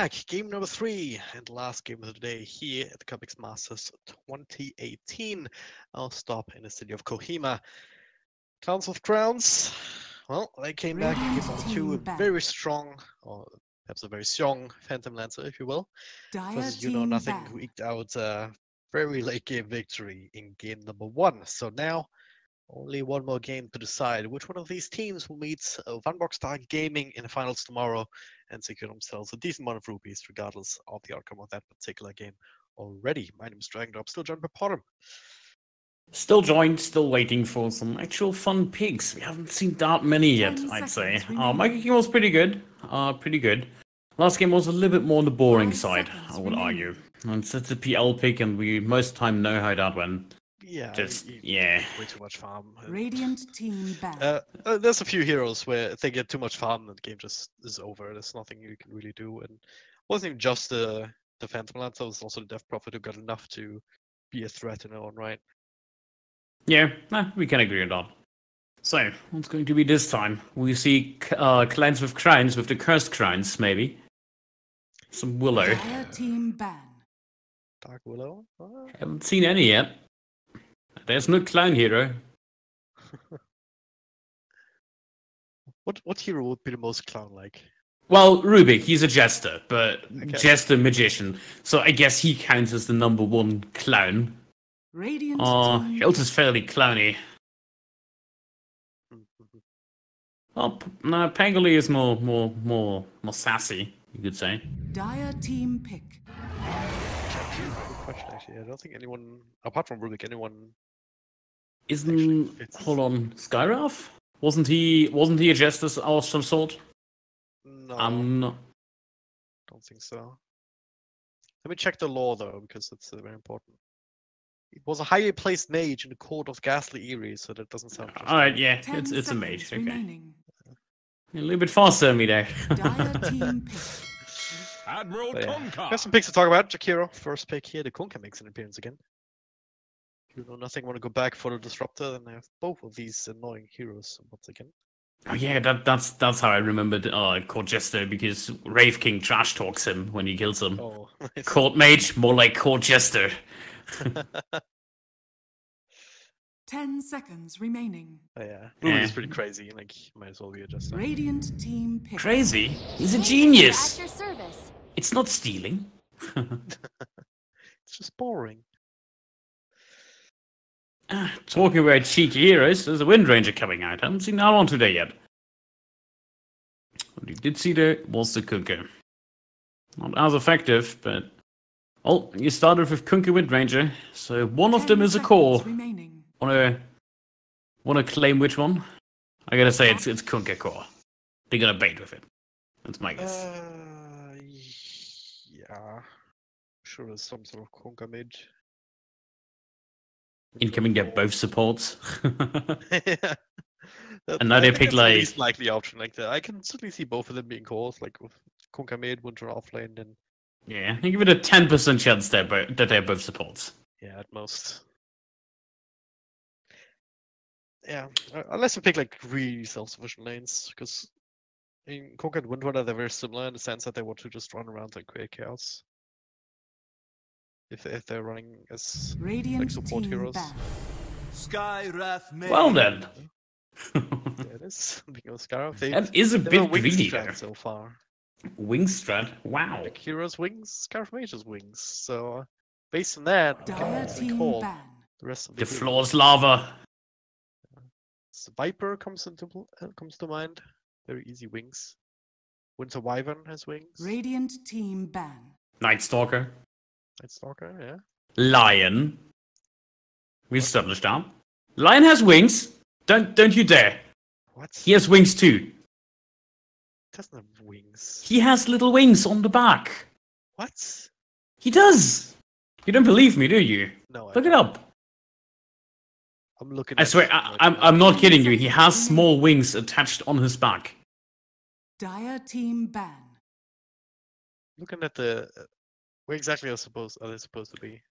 back. Game number 3 and the last game of the day here at the Cobx Masters 2018. I'll stop in the city of Kohima. Clowns of Crowns. Well, they came back in game number 2, a very strong, or perhaps a very strong Phantom Lancer, if you will. Because you know nothing, who eked out a very late game victory in game number 1. So now, only one more game to decide which one of these teams will meet Star Gaming in the finals tomorrow and secure themselves a decent amount of rupees, regardless of the outcome of that particular game already. My name is Dragondrop, still joined by Potter. Still joined, still waiting for some actual fun pigs. We haven't seen that many yet, I'd say. My game was pretty good. Last game was a little bit more on the boring side, I would argue. And it's a PL pick, and we most of the time know how that went. Yeah, way too much farm. Radiant team back. There's a few heroes where if they get too much farm, the game just is over. There's nothing you can really do. And it wasn't even just the Phantom Lancer, it was also the Death Prophet who got enough to be a threat in their own right. Yeah, we can agree on that. So, what's going to be this time? We see clans with crowns, with the cursed crowns, maybe. Some Willow. Team ban. Dark Willow? Oh. Haven't seen any yet. There's no clown hero. What hero would be the most clown-like? Well, Rubik, he's a jester, but jester magician. So I guess he counts as the number 1 clown. Radiant Hilt is fairly clowny. Well, no, Pangoli is more sassy, you could say. Dire team pick. Good question, actually. I don't think anyone, apart from Rubik, anyone. Hold on, Skywrath? Wasn't he a jester of some sort? No. No. Don't think so. Let me check the lore though, because it's very important. It was a highly placed mage in the court of Ghastly Eerie, so that doesn't sound. Alright, yeah, it's a mage. Okay. A little bit faster than me there. Admiral Kunkka. Got some picks to talk about. Jakiro, first pick here. The Kunkka makes an appearance again. If you know nothing, want to go back for the Disruptor, then I have both of these annoying heroes once again. Oh yeah, that's how I remembered Court Jester, because Rave King trash talks him when he kills him. Oh, nice. Court Mage, more like Court Jester. 10 seconds remaining. Oh, yeah, Ruby is pretty crazy. Like, might as well be a Jester. Radiant team pick. Crazy? He's a genius. At your service. It's not stealing. It's just boring. Talking about cheeky heroes, there's a Wind Ranger coming out. I haven't seen that one today yet. What you did see there was the Kunkka. Not as effective, but... Oh, you started with Kunkka Wind Ranger, so one of them is a core. Wanna claim which one? I gotta say it's Kunkka core. They're gonna bait with it. That's my guess. Yeah. Sure, there's some sort of Kunkka mage. Incoming get both supports. Yeah. And now they pick the like least likely option. Like I can certainly see both of them being cores, like with Kunkka mid, Winter offlane, and yeah, I give it a 10% chance that they're both supports. Yeah, at most. Yeah, unless you pick like really self-sufficient lanes, because in Kunkka and Windrunner they're very similar in the sense that they want to just run around and create chaos. If they're running as like support heroes. Well then. Yeah, it is. That is a bit greedy there. So far. Wings strat? Wow. Like heroes' wings, Scarf Mage's wings. So based on that, we can call the rest of the floor's lava. So Viper comes to mind. Very easy wings. Winter Wyvern has wings. Radiant team ban. Night Stalker. Night Stalker, yeah. Lion. We established that. Lion has wings. Don't you dare. What? He has wings too. He doesn't have wings. He has little wings on the back. What? He does. You don't believe me, do you? No. Look it up. I'm looking. I swear, I'm not kidding you. He has small wings attached on his back. Dire team ban. Looking at the where exactly are they supposed to be?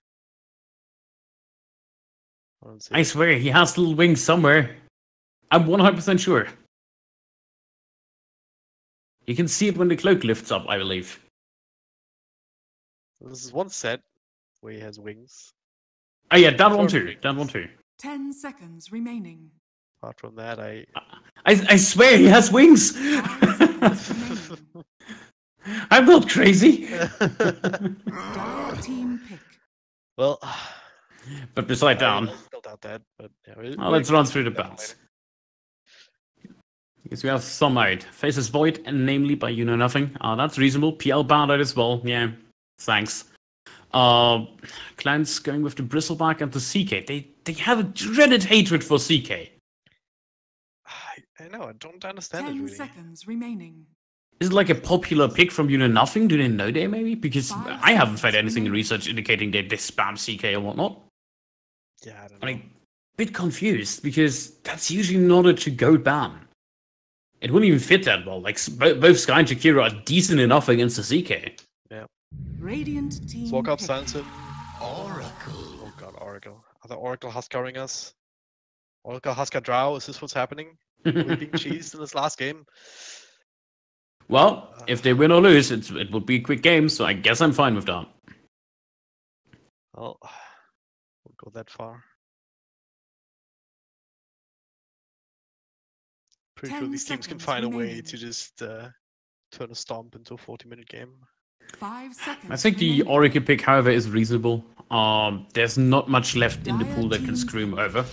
I swear, he has little wings somewhere. I'm 100% sure. You can see it when the cloak lifts up, I believe. This is one set where he has wings. Oh yeah, that one too. That one too. 10 seconds remaining. Apart from that, I swear he has wings. 5 seconds remaining. I'm not crazy. Dire team pick. well, But beside I down, still doubt that. But yeah, let's run through the definitely. bounce. Because we have some out. Faces Void, and namely by You Know Nothing. That's reasonable. PL bound out as well. Yeah, thanks. Clans going with the Bristleback and the CK. They have a dreaded hatred for CK. I know. I don't understand it 10 really. seconds remaining. Is it like a popular pick from You Know Nothing? Do they know there maybe? Because 5 I haven't seconds found anything in remaining. research indicating they spam CK or whatnot. Yeah, I don't I'm know. a bit confused because that's usually not a to-go ban. It wouldn't even fit that well. Like both Sky and Shakira are decent enough against the CK. Radiant team Walk up, pick. silence him. Oracle. Oh god, Oracle. Are the Oracle Huskering us? Oracle Husker Drow, is this what's happening? Are we being cheesed in this last game? Well, if they win or lose, it would be a quick game, so I guess I'm fine with that. Well, won't go that far. Pretty sure 10 these teams can seconds find a way remaining. to just turn a stomp into a 40-minute game. 5 seconds. I think the remaining. Oracle pick, however, is reasonable. There's not much left in the Dire pool that can team screw him pick. over.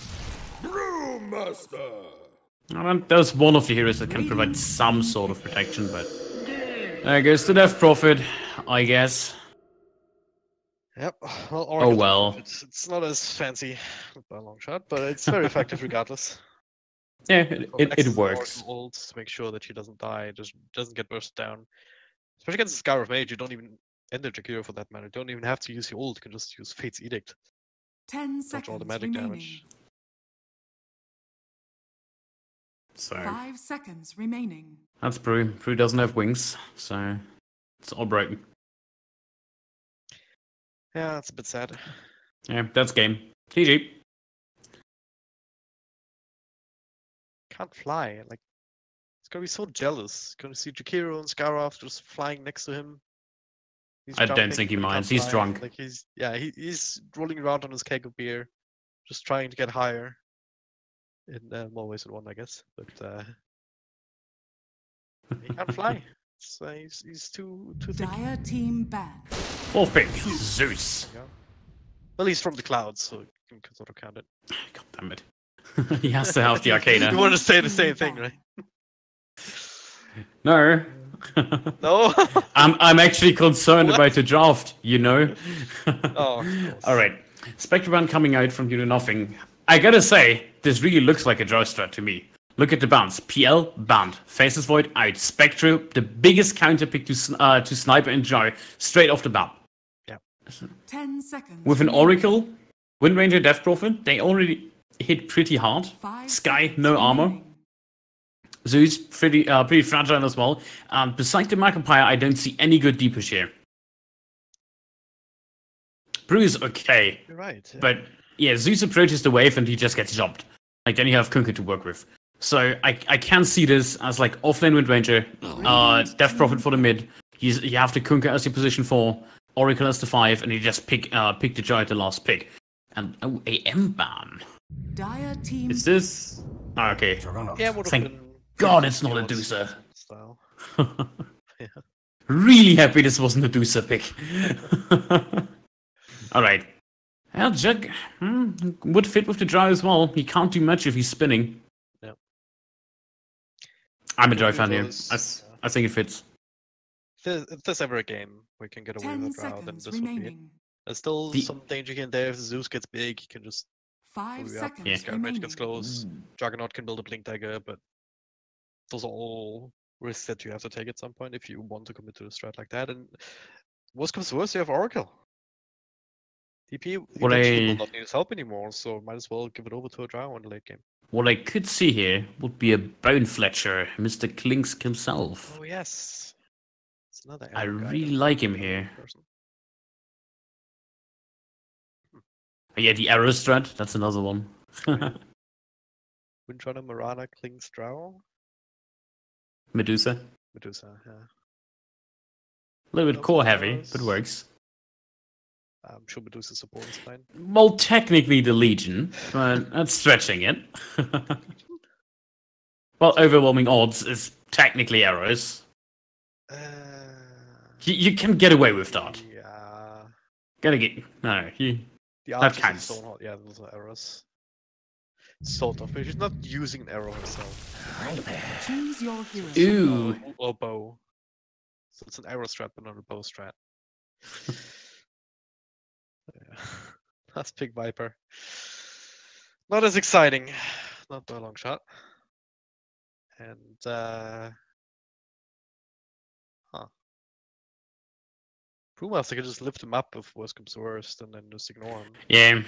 There's one of the heroes that can provide some sort of protection, but there goes the Death Prophet, I guess. Yep. Well, Oracle well. It's not as fancy by a long shot, but it's very effective regardless. Yeah, So it Max's works. Oracle ult to make sure that she doesn't die, just doesn't get burst down. Especially against the Scar of Mage, you don't even end the Jakiro for that matter. You don't even have to use your ult, you can just use Fate's Edict. 10 Dodge all the seconds magic remaining. damage. So 5 seconds remaining. that's Brew. Brew doesn't have wings, so it's all broken. Yeah, that's a bit sad. Yeah, that's game. GG. Can't fly. Like, he's gonna be so jealous. Gonna see Jakiro and Scaraf just flying next to him. He's I don't jumping, think he but can't minds. He's fly. drunk. Like he's rolling around on his keg of beer, just trying to get higher. In more ways than one, I guess. But he can't fly. So he's too thick. Dire team ban. Fourth pick, Zeus. Yeah. Well, he's from the clouds, so you can sort of count it. God damn it. He has to have the You Arcana. want to say the same thing, right? No. No. I'm actually concerned What? about the draft, you know? Oh, of course. Alright. Spectrebrand coming out from You Know Nothing. I gotta say, this really looks like a draw strat to me. Look at the bounce. PL, banned. Faces Void, out. Spectre, the biggest counter pick to Sniper and Jar, straight off the bat. Yeah. 10 seconds. With an remaining. Oracle, Wind Ranger, Death Prophet, they already hit pretty hard. 5 Sky, seconds no armor. remaining. Zeus, pretty fragile as well. Besides the Macapire, I don't see any good D-push here. Brew is okay, You're right. Yeah. but yeah, Zeus approaches the wave and he just gets jumped. Like, then you have Kunkka to work with. So I can see this as like offlane Wind Ranger, Death Prophet for the mid. You have the Kunkka as your position 4, Oracle as the 5, and you just pick the Jar at the last pick. And oh, AM ban. Dire team. Is this? Oh, okay. Yeah, would have Thank been. God it's not a Chaos doozer. Style. Really happy this wasn't a doozer pick. Alright. Yeah, Jug would fit with the Drow as well. He can't do much if he's spinning. Yeah. I'm a It Drow really fan here. does, I think it fits. If there's ever a game where you can get away 10 with a Drow, then seconds this would be it. remaining. There's still The- some danger here and there. If Zeus gets big, you can just 5 hurry up. seconds Yeah. Scarab Mage remaining. gets close. Juggernaut can build a Blink Dagger, but those are all risks that you have to take at some point if you want to commit to a strat like that. And worst comes to worst, you have Oracle. TP What eventually I- will not need his help anymore, so might as well give it over to a Drow in the late game. What I could see here would be a Bone Fletcher, Mr. Klinsk himself. Oh yes, it's another. I arrow guy really that- like him here. person. Oh, yeah, the Arrow Strat, that's another one. Windrunner, Marana, Klings, Drow, Medusa. Medusa. Yeah. A little bit Also core heavy, does- but works. I'm sure Medusa's support is fine. Well, technically the Legion, but that's stretching it. Well, overwhelming odds is technically arrows. You can get away with that. Yeah. Gotta get The that counts. Stoneheart, yeah, those are arrows. Sort of, but she's not using an arrow herself. Choose your hero. Ooh. Or bow. So it's an arrow strat, but not a bow strat. Yeah. Last pick Viper. Not as exciting. Not by a long shot. And Brewmaster can just lift him up if worst comes to worst and then just ignore him. Yeah,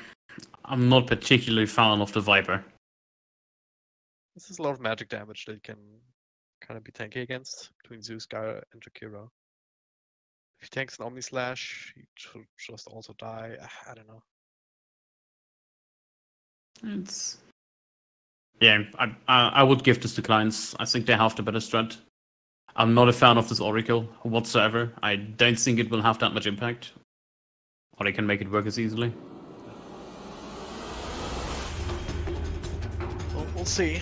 I'm not particularly fan of the Viper. This is a lot of magic damage that you can kind of be tanky against between Zeus, Gaia, and Jakiro. If he tanks an Omni Slash, he should just also die. I don't know. It's yeah, I would give this to clients. I think they have the better strat. I'm not a fan of this Oracle whatsoever. I don't think it will have that much impact. Or they can make it work as easily. Well, we'll see.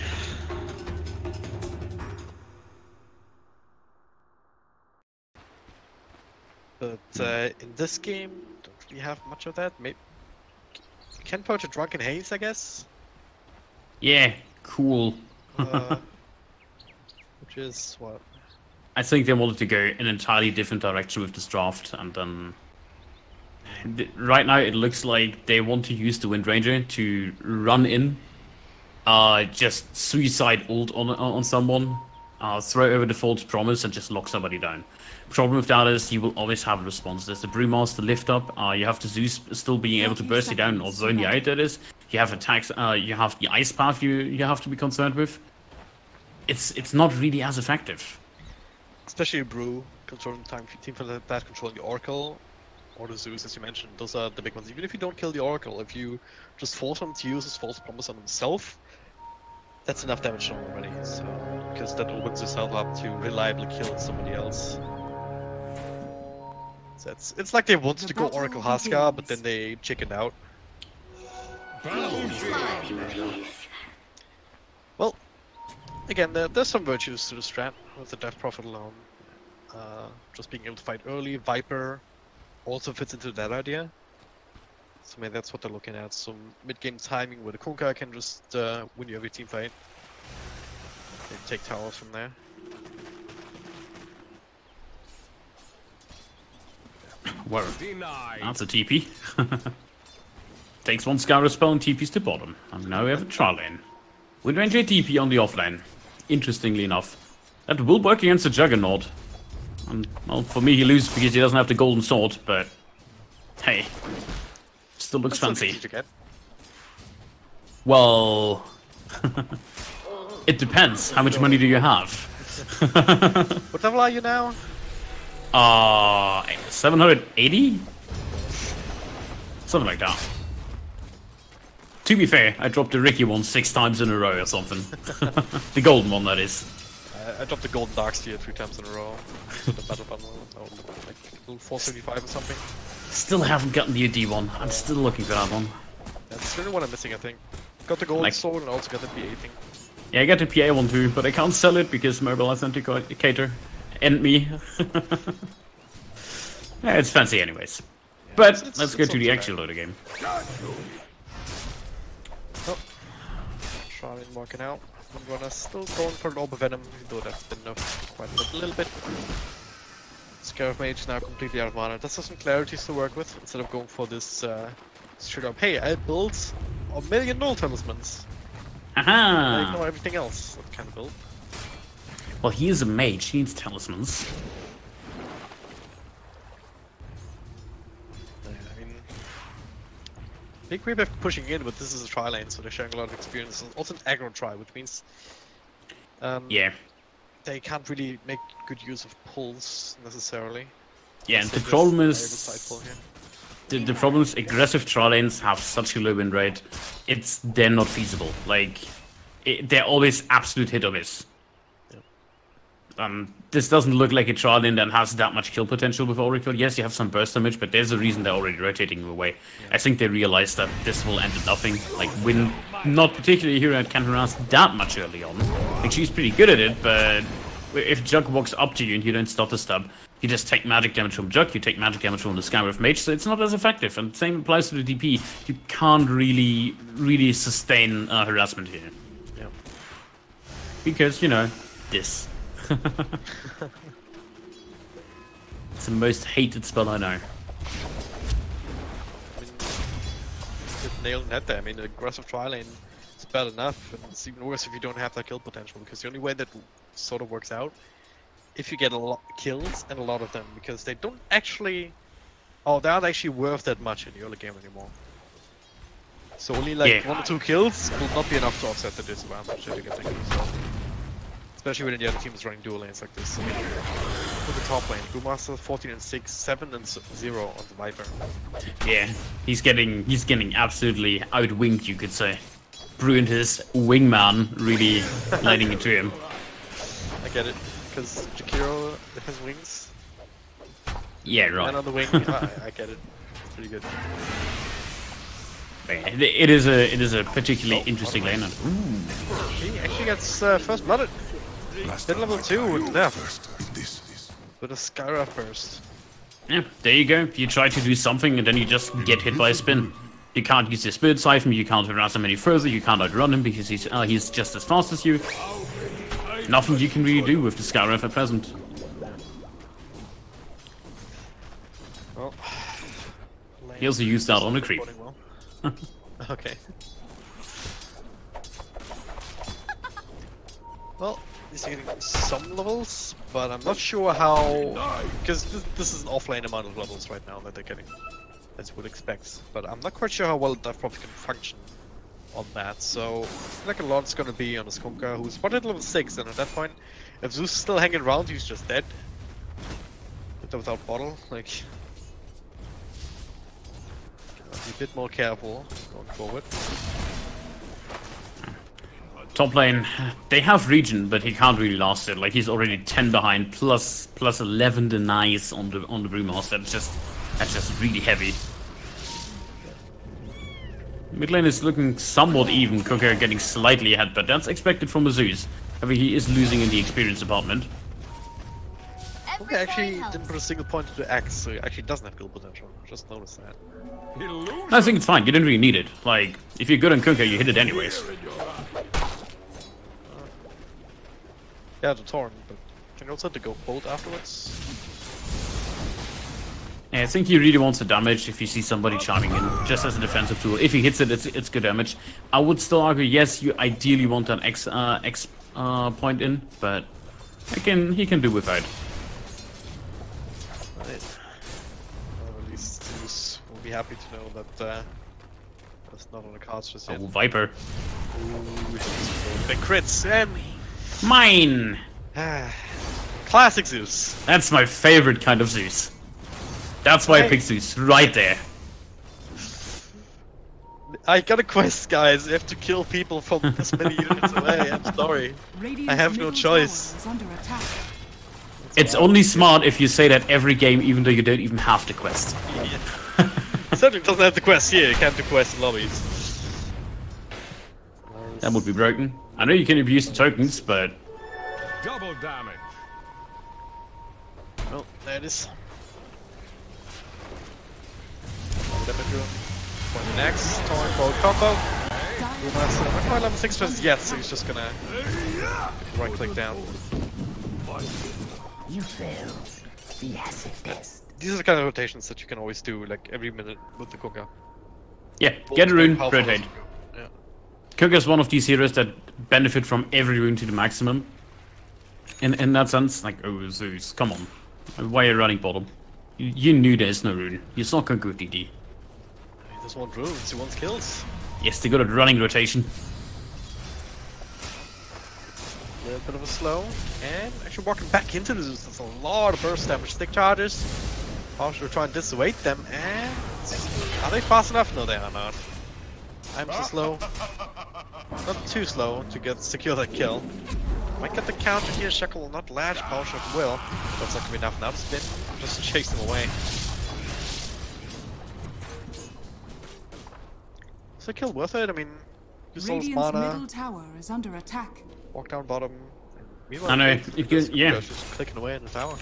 But in this game, don't really have much of that. Maybe you can purge a Drunken Haze, I guess. Yeah, cool. Which is what? I think they wanted to go an entirely different direction with this draft, and then right now it looks like they want to use the Wind Ranger to run in, just suicide ult on someone, throw over the false promise, and just lock somebody down. Problem with that is you will always have a response. There's the Brewmaster lift up. You have the Zeus still being able to burst you down or zone you out. That is, you have attacks. You have the Ice Path you have to be concerned with. It's not really as effective. Especially Brew, controlling time team for that, controlling the Oracle, or the Zeus, as you mentioned. Those are the big ones. Even if you don't kill the Oracle, if you just force him to use his false promise on himself, that's enough damage already. So, because that opens yourself up to reliably kill somebody else. So it's like they wanted to go Oracle Haskar, but then they chickened out. Well, again, there's some virtues to the strat with the Death Prophet alone. Just being able to fight early. Viper also fits into that idea. So maybe that's what they're looking at. Some mid-game timing where the Kunkka can just win you every team fight. They take towers from there. Well, that's a TP. Takes one Scour spell and TPs to bottom. And now we have a trial lane. Wind Ranger TP on the offlane. Interestingly enough. That will work against the Juggernaut. And, well, for me he loses because he doesn't have the golden sword, but hey. Still looks fancy. Well, it depends. How much money do you have? What level are you now? 780? Something like that. To be fair, I dropped the Ricky one 6 times in a row or something. The golden one, that is. I dropped the golden Darksteer 3 times in a row. The battle bundle, like 475 or something. Still haven't gotten the UD one. I'm still looking for that one. That's the only one I'm missing, I think. Got the golden sword and also got the PA thing. Yeah, I got the PA one too, but I can't sell it because Mobile Authenticator and me. Yeah, it's fancy anyways. Yeah, but let's go to the actual loader game. Oh. Charlie walking out. Runner still going for an Orb of Venom, even though that's been nerfed quite a little bit. Scarab Mage now completely out of mana. Does have some clarities to work with instead of going for this straight up, hey, I built a million null talismans. Aha! I ignore everything else that kind of build. Well, he is a mage, he needs talismans. I mean, big Reaper pushing in, but this is a tri lane, so they're sharing a lot of experience. It's also an aggro tri, which means yeah, they can't really make good use of pulls necessarily. Yeah, and the problem is the problem is aggressive tri lanes have such a low win rate. They're not feasible. Like they're always absolute hit or miss. This doesn't look like a Charlin that has that much kill potential with Oracle. Yes, you have some burst damage, but there's a reason they're already rotating you away. I think they realize that this will end in nothing. Like, Win, not particularly a hero that can harass that much early on. Like, she's pretty good at it, but if Jug walks up to you and you don't stop the stab, you just take magic damage from Jug, you take magic damage from the Skywrath Mage, so it's not as effective. And same applies to the DP. You can't really sustain harassment here. Yeah. Because, you know, this. It's the most hated spell I know. I mean, just nailing that there. I mean, aggressive tri lane is bad enough, and it's even worse if you don't have that kill potential, because the only way that sort of works out, if you get a lot of kills, and a lot of them, because they don't actually... Oh, they aren't actually worth that much in the early game anymore. So only like 1 or 2 kills will not be enough to offset the disadvantage that you get taken. So. Especially when the other team is running dual lanes like this. I mean, look at the top lane. Brewmaster 14 and 6, 7 and 0 on the Viper. Yeah, he's getting absolutely outwinged, you could say. Brew and his wingman really lighting into him. I get it, because Jakiro has wings. Yeah, right. And on the wing, I get it. It's pretty good. It is a particularly interesting lane. He actually gets first blooded. Hit level 2 with death. With a Skywrath burst. Yeah, there you go. You try to do something and then you just get hit by a spin. You can't use the Spirit Siphon, you can't harass him any further, you can't outrun him because he's just as fast as you. Nothing you can really do with the Skywrath at present. Well, he also used that on a creep. Well. Okay. Well, he's getting some levels, but I'm not sure how... Because this is an offlane amount of levels right now that they're getting, as you would expect. But I'm not quite sure how well Dive Prophet can function on that, so I feel like a lot's gonna be on the Skunka, who's spotted level 6, and at that point, if Zeus is still hanging around, he's just dead. Without bottle, like... Be a bit more careful going forward. Top lane, they have regen, but he can't really last it. Like, he's already 10 behind, plus 11 denies on the Brewmaster. That's just really heavy. Mid lane is looking somewhat even, Cooker getting slightly ahead, but that's expected from Zeus. However, he is losing in the experience department. Cooker actually didn't put a single point into X, so he actually doesn't have kill potential. Just noticed that. I think it's fine, you didn't really need it. Like, if you're good on Cooker, you hit it anyways. Yeah, the Torn, but can you also have to go bolt afterwards? Yeah, I think he really wants the damage if you see somebody charming in, just as a defensive tool. If he hits it, it's good damage. I would still argue, yes, you ideally want an X point in, but he can do without. Right. Well, at least Zeus will be happy to know that that's not on the cards just yet. Oh, Viper. Ooh, big crits, and... Mine! Classic Zeus. That's my favorite kind of Zeus. That's why I picked Zeus, right there. I got a quest, guys. You have to kill people from this many units away. I'm sorry. I have no choice. It's only smart if you say that every game, even though you don't even have the quest. Yeah. Certainly doesn't have the quest here. You can't do quests in lobbies. That would be broken. I know you can abuse the tokens, but... Double damage. Oh, there it is. Damage room. For the next Torn Bolt combo. Brewmaster, not quite level 6 just yet, so he's just gonna right click down. You failed the acid test. These are the kind of rotations that you can always do, like every minute with the Kuka. Yeah, get a rune, Powerful. rotate. Yeah. Kuka is one of these heroes that benefit from every rune to the maximum. In that sense, like, oh Zeus, come on. Why are you running bottom? You knew there's no rune. You saw Kuka with DD. He doesn't want runes, he wants kills. Yes, they got a running rotation. A little bit of a slow, and actually walking back into the Zeus. That's a lot of burst damage. Stick charges. Partial try and dissuade them, and are they fast enough? No, they are not. I'm so slow. Not too slow to secure that kill. Might get the counter here. Shackle will not latch. Power Shot will. That's not gonna be enough now to spin. Just chase them away. Is the kill worth it? I mean, use all his Radiant's mana. middle tower is under attack. Walk down bottom. I know, it gives, yeah. Just clicking away in the tower.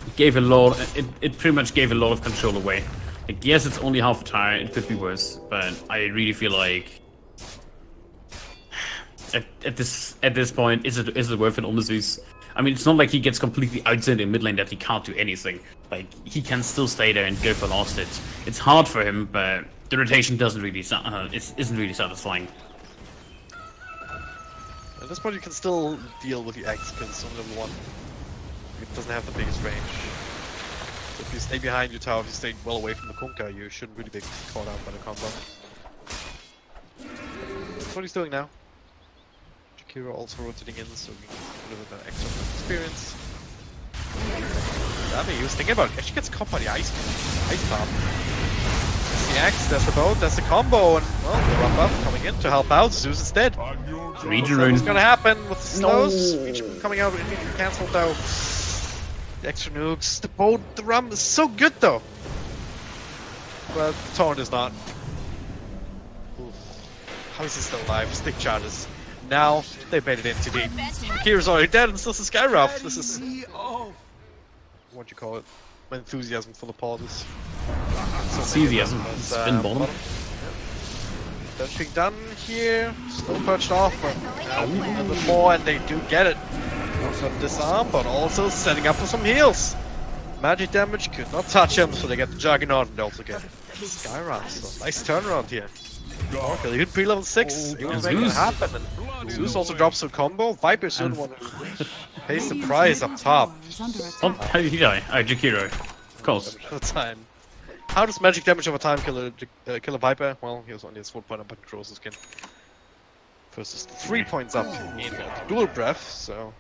It gave a lot. It pretty much gave a lot of control away. Like, yes, it's only half a tower. It could be worse, but I really feel like at this point, is it worth it on the Zeus? I mean, it's not like he gets completely outside in mid lane that he can't do anything. Like, he can still stay there and go for last hits. It's hard for him, but the rotation doesn't really isn't really satisfying. At this point, you can still deal with the X because it's only level 1. It doesn't have the biggest range. If you stay behind your tower, if you stay well away from the Kunkka, you shouldn't really be caught out by the combo. That's what he's doing now. Jakiro also rotating in, so we can get a little bit of extra experience. Damn, he was thinking about it. Actually gets caught by the ice bomb. There's the axe, there's the boat, there's the combo, and well, the run buff coming in to help out. Zeus is dead. Region rune. What's gonna happen with the slows? No. Region coming out, immediately cancelled though. The extra nukes, the boat, the rum is so good though. But Torrent is not. Oof. How is he still alive? Stick charges. Now they made it in too deep. Kira's already dead and still the Skyruff. This is what you call it? Enthusiasm for the pauses. Enthusiasm. Spin bottom. That's being done here. Still perched off, but a little bit more, and they do get it. Also disarm, but also setting up for some heals. Magic damage could not touch him, so they get the Juggernaut and they also get Skyruff. So nice turnaround here. Okay, they hit pre-level 6. It was making it happen. And Zeus also drops a combo. Viper soon want to pays the price up top. Oh, how did he die? Oh, Jakiro. Of course. Time. How does magic damage over time kill a Viper? Well, he was only his 4 point up, but controls his skin. First is 3 points up in dual breath, so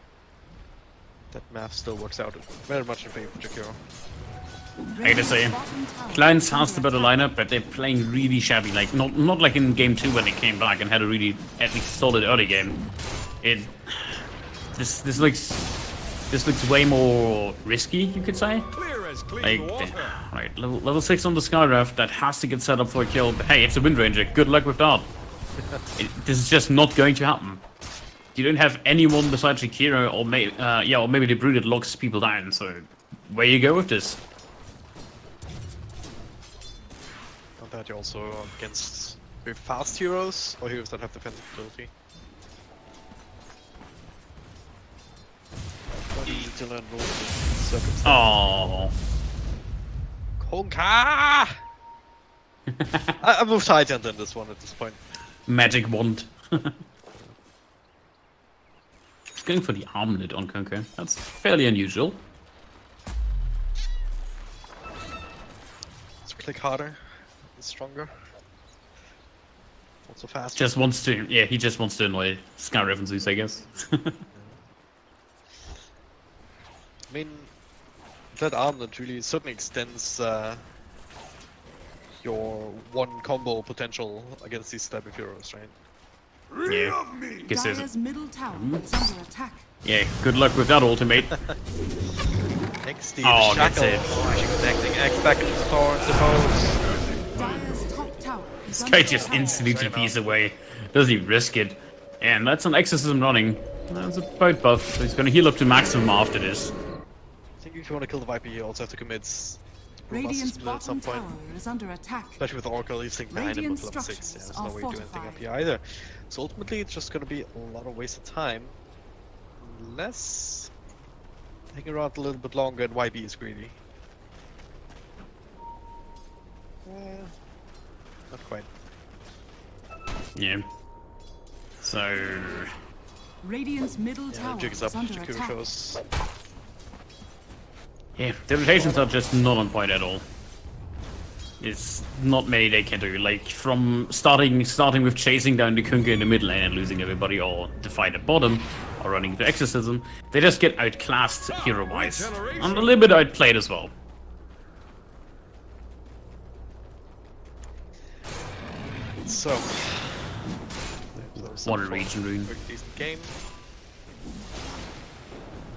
that math still works out very much in favor of Jakiro. I gotta say, Clients has the better lineup, but they're playing really shabby. Like not like in game 2 when they came back and had a really at least solid early game. This looks way more risky, you could say. Like, right, level 6 on the Skyruff, that has to get set up for a kill. But hey, it's a Wind Ranger. Good luck with that. This is just not going to happen. You don't have anyone besides Shakira, or maybe the Brood that locks people down. So where you go with this? Not that you're also against very fast heroes or heroes that have defensive ability. To learn rules. Oh. Kunkka! I moved Titan in this one at this point. Magic wand. He's going for the armlet on Kunkka. That's fairly unusual. Let's click harder. It's stronger. Also faster. Just wants to, yeah, he just wants to annoy Skyruff and Zeus, I guess. I mean, that armlet really certainly extends your one combo potential against these type of heroes, right? Yeah. Guess Dire's middle tower is under attack. Yeah, good luck with that ultimate. XD, Oh, Shackle, that's it. connecting X back into the core and suppose. Dire's top tower is This under guy just attack. instantly TPs away. Doesn't even risk it. And that's an exorcism running. That's a boat buff. He's gonna heal up to maximum after this. I think if you want to kill the Viper, you also have to commit to Radiant's at some bottom point. tower is under attack. Especially with Oracle, he's staying behind him with Radiant level 6. Yeah, structures there's no are way to do anything up fortified. here either. So ultimately, it's just going to be a lot of waste of time. Unless hang around a little bit longer and YB is greedy. Not quite. Yeah. So Radiant's middle Yeah, tower Jig is is up. under Jakiro attack. shows. yeah, the rotations are just not on point at all. It's not many they can do. Like from starting with chasing down the Kunkka in the mid lane and losing everybody, or the fight at bottom, or running into exorcism, they just get outclassed hero-wise, and a little bit outplayed as well. So, What a region rune. pretty decent game.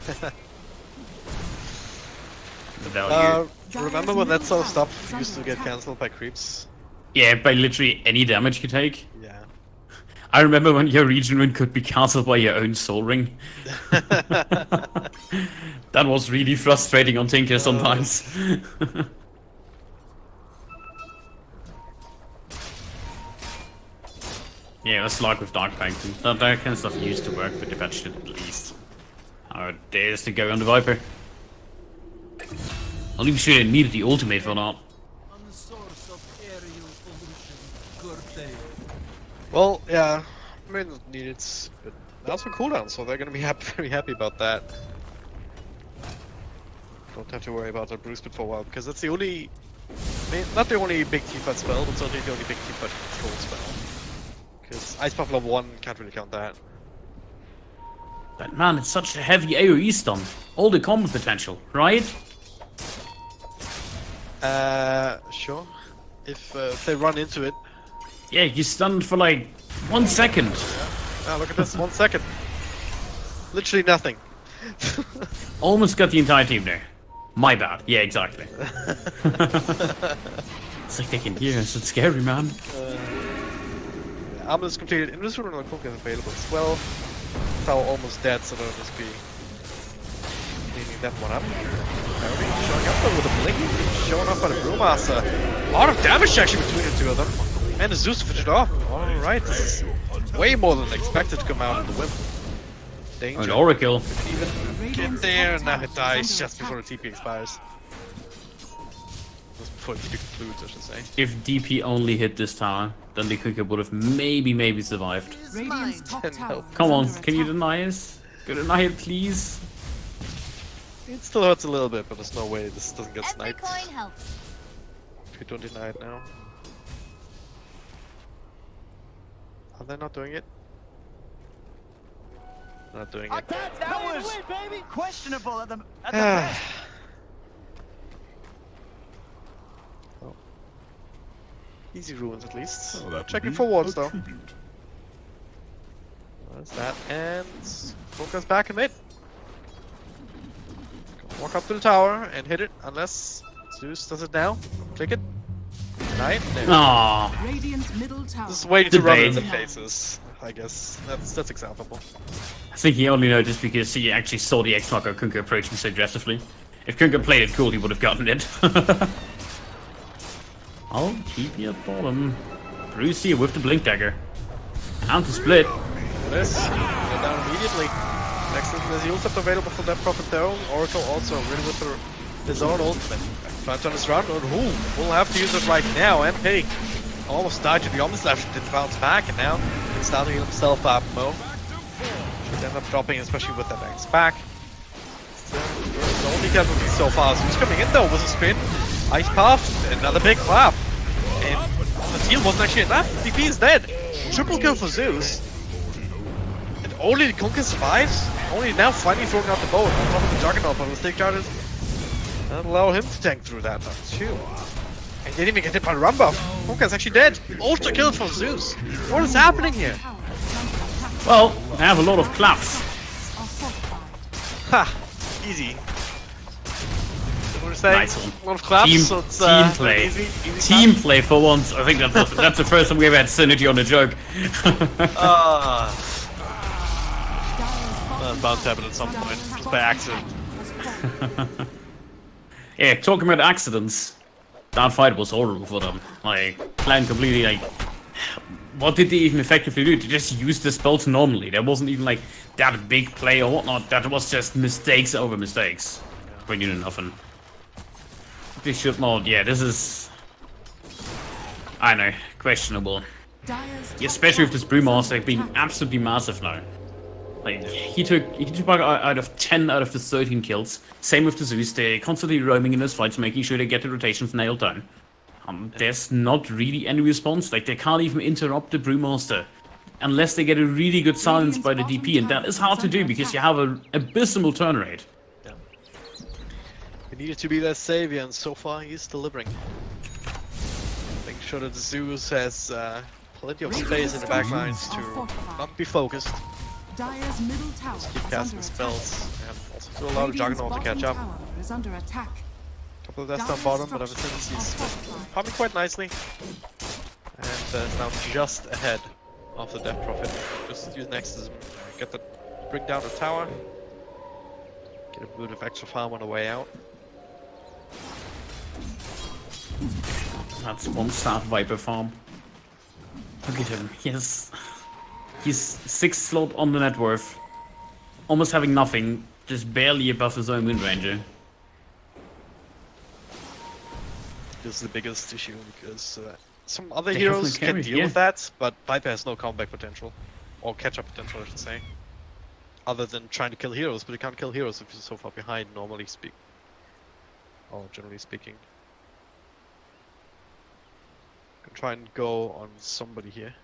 The value. Remember when that sort of stuff used to get cancelled by creeps? Yeah, by literally any damage you take. Yeah. I remember when your region win could be cancelled by your own soul ring. That was really frustrating on Tinker sometimes. Yeah, that's like with Dark Painting. That kind of stuff used to work, but they patched it at least. How dares to go on the Viper. Not even sure they needed the ultimate for that. Well, yeah, I mean, it needed, but that's a cooldown, so they're gonna be very happy about that. Don't have to worry about that Bruce Pit for a while, because that's the only, I mean, not the only big teamfight spell, but certainly the only big teamfight control spell. Because Ice Puff level 1 can't really count that. But man, it's such a heavy AoE stun. All the combo potential, right? Sure. If they run into it. Yeah, you stunned for like 1 second. Ah, look at this, 1 second. Literally nothing. Almost got the entire team there. My bad. Yeah, exactly. It's like they can hear us. It's scary, man. Armor is completed. Invisible and Cook is available as well. Tower almost dead, so they'll just be cleaning that one up. Showing up though with a blink. Showing up by the Brewmaster. A lot of damage actually between the two of them. And the Zeus finished it off. Alright, this is way more than expected to come out in the whip. Danger. An Oracle. Even get there, now it dies just before the TP expires. Just before the TP concludes, I should say. If DP only hit this tower, then the Cooker would have maybe survived. Radiant's top tower. Come on, is under can you attack. deny us? Go deny it, please. It still hurts a little bit, but there's no way this doesn't get Every sniped. coin helps. If you don't deny it now. Are they not doing it? Not doing it. That was questionable at the best. Oh. Easy ruins at least. Oh, that Checking would for be wards a though. tribute. There's that, and Focus back in mid. Walk up to the tower and hit it, unless Zeus does it now. Click it. Right there. Aww. Radiant's middle tower. Just waiting to run in the Debate. faces. I guess that's acceptable. I think he only noticed because he actually saw the X-Marker Kunka approaching so aggressively. If Kunka played it cool, he would have gotten it. I'll keep you at bottom. Bruce here with the Blink Dagger. And to split. This, they're down immediately. Next is the ult available for that Prophet though. Oracle also really with his own ultimate. Trying to turn this around, and who will have to use it right now, and hey, almost died to the Omnis left, didn't bounce back, and now he's starting to heal himself up, Mo. Should end up dropping, especially with that X back. Still, the only casualty so far. So he's coming in though with a spin. Ice Path, another big clap. And the heal wasn't actually enough. DP is dead. Triple kill for Zeus. And only the Conquer survives. Only now finally throwing out the bow on top of the Juggernaut, but the stick charges not allow him to tank through that. Too. And didn't even get hit by the run buff. Conquer's actually dead. Ultra kill for Zeus. What is happening here? Well, I have a lot of claps. Ha! Easy. What say? Nice one. A lot of claps, Team, so it's team play. easy Team clap. play for once. I think that's the first time we've had synergy on a joke. Bound to happen at some point, just by accident. Yeah, talking about accidents, that fight was horrible for them. Like, Clan completely, like, what did they even effectively do? They just used the spells normally. There wasn't even, like, that big play or whatnot. That was just mistakes over mistakes. When you do nothing. They should not, yeah, this is, I know, questionable. Especially with this Brewmaster being absolutely massive now. Like, he took out of 10 out of the 13 kills. Same with the Zeus, they're constantly roaming in those fights, making sure they get the rotations nailed down. There's not really any response, like they can't even interrupt the Brewmaster. Unless they get a really good silence by the DP, and that is hard to do because you have an abysmal turn rate. Yeah. He needed to be their savior, and so far he's delivering. Making sure that Zeus has plenty of space in the backlines to not be focused. Dire's middle tower Keep is casting under spells and also Still a lot of Juggernaut to catch up. Is under attack. Couple of deaths on bottom, but ever since he's farming quite nicely. And is now just ahead of the Death Prophet. Just use Nexus, get the bring down the tower. Get a bit of extra farm on the way out. That's one star Viper farm. Look at him. He's 6th slot on the net worth. Almost having nothing. Just barely above his own wind ranger. This is the biggest issue because some other They heroes have no carry, can deal yeah. with that, but Viper has no comeback potential. Or catch-up potential, I should say. Other than trying to kill heroes, but you can't kill heroes if you're so far behind, normally speaking. Or generally speaking. Can try and go on somebody here.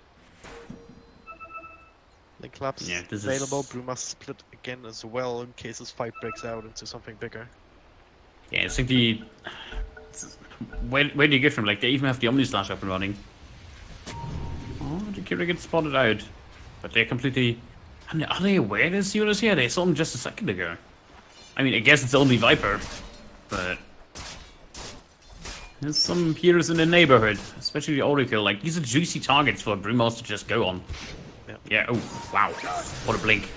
Link collapse Yeah, this available. is... Brew must split again as well in case this fight breaks out into something bigger. Yeah, it's like the... Where do you get from? Like, they even have the Omni Slash up and running. Oh, the Kira gets spotted out. But they're completely... Are they aware there's units here? They saw them just a second ago. I mean, I guess it's only Viper. But... There's some heroes in the neighborhood. Especially the Oracle. Like, these are juicy targets for a Brewmaster to just go on. Yeah. Yeah, oh, wow. What a blink.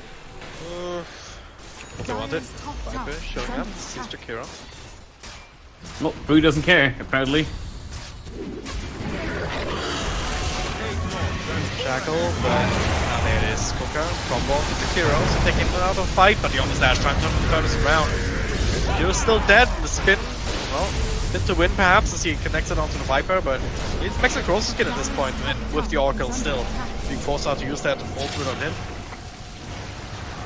They want it. Viper showing up. Sister Kira. Well, Brew doesn't care, apparently. Shackle, but now there it is. Cooker, combo into Kiro, so taking him out of the fight, but the Omni Slash trying to turn us around. Kiro's still dead, the spin, well, spin to win perhaps as he connects it onto the Viper, but it's Max Cross's skin at this point, and with the Oracle still being forced out to use that ultimate on him.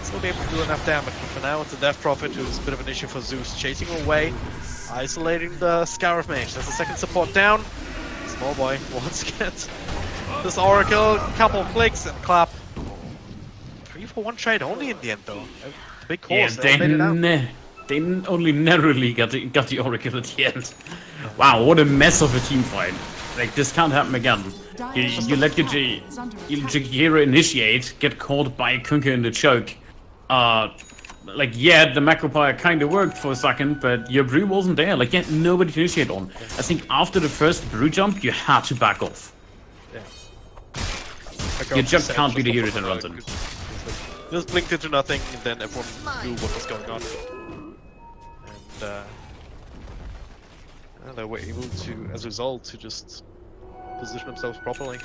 Still be able to do enough damage, but for now it's the Death Prophet who's a bit of an issue for Zeus, chasing away, isolating the Scarab Mage. That's the second support down. Small boy once again. This Oracle, couple clicks and clap. 3 for 1 trade only in the end though. A big course, Yeah, they only narrowly got the Oracle at the end. Wow, what a mess of a team fight. Like, this can't happen again. You let your hero initiate, get caught by a Kunkka in the choke. Like, yeah, the Macropire kinda worked for a second, but your Brew wasn't there. Like, yeah, nobody to initiate on. I think after the first Brew jump, you had to back off. You just can't be the hero that runs in. Just blinked into nothing, and then everyone knew what was going on. And they were able to, as a result, to just position themselves properly.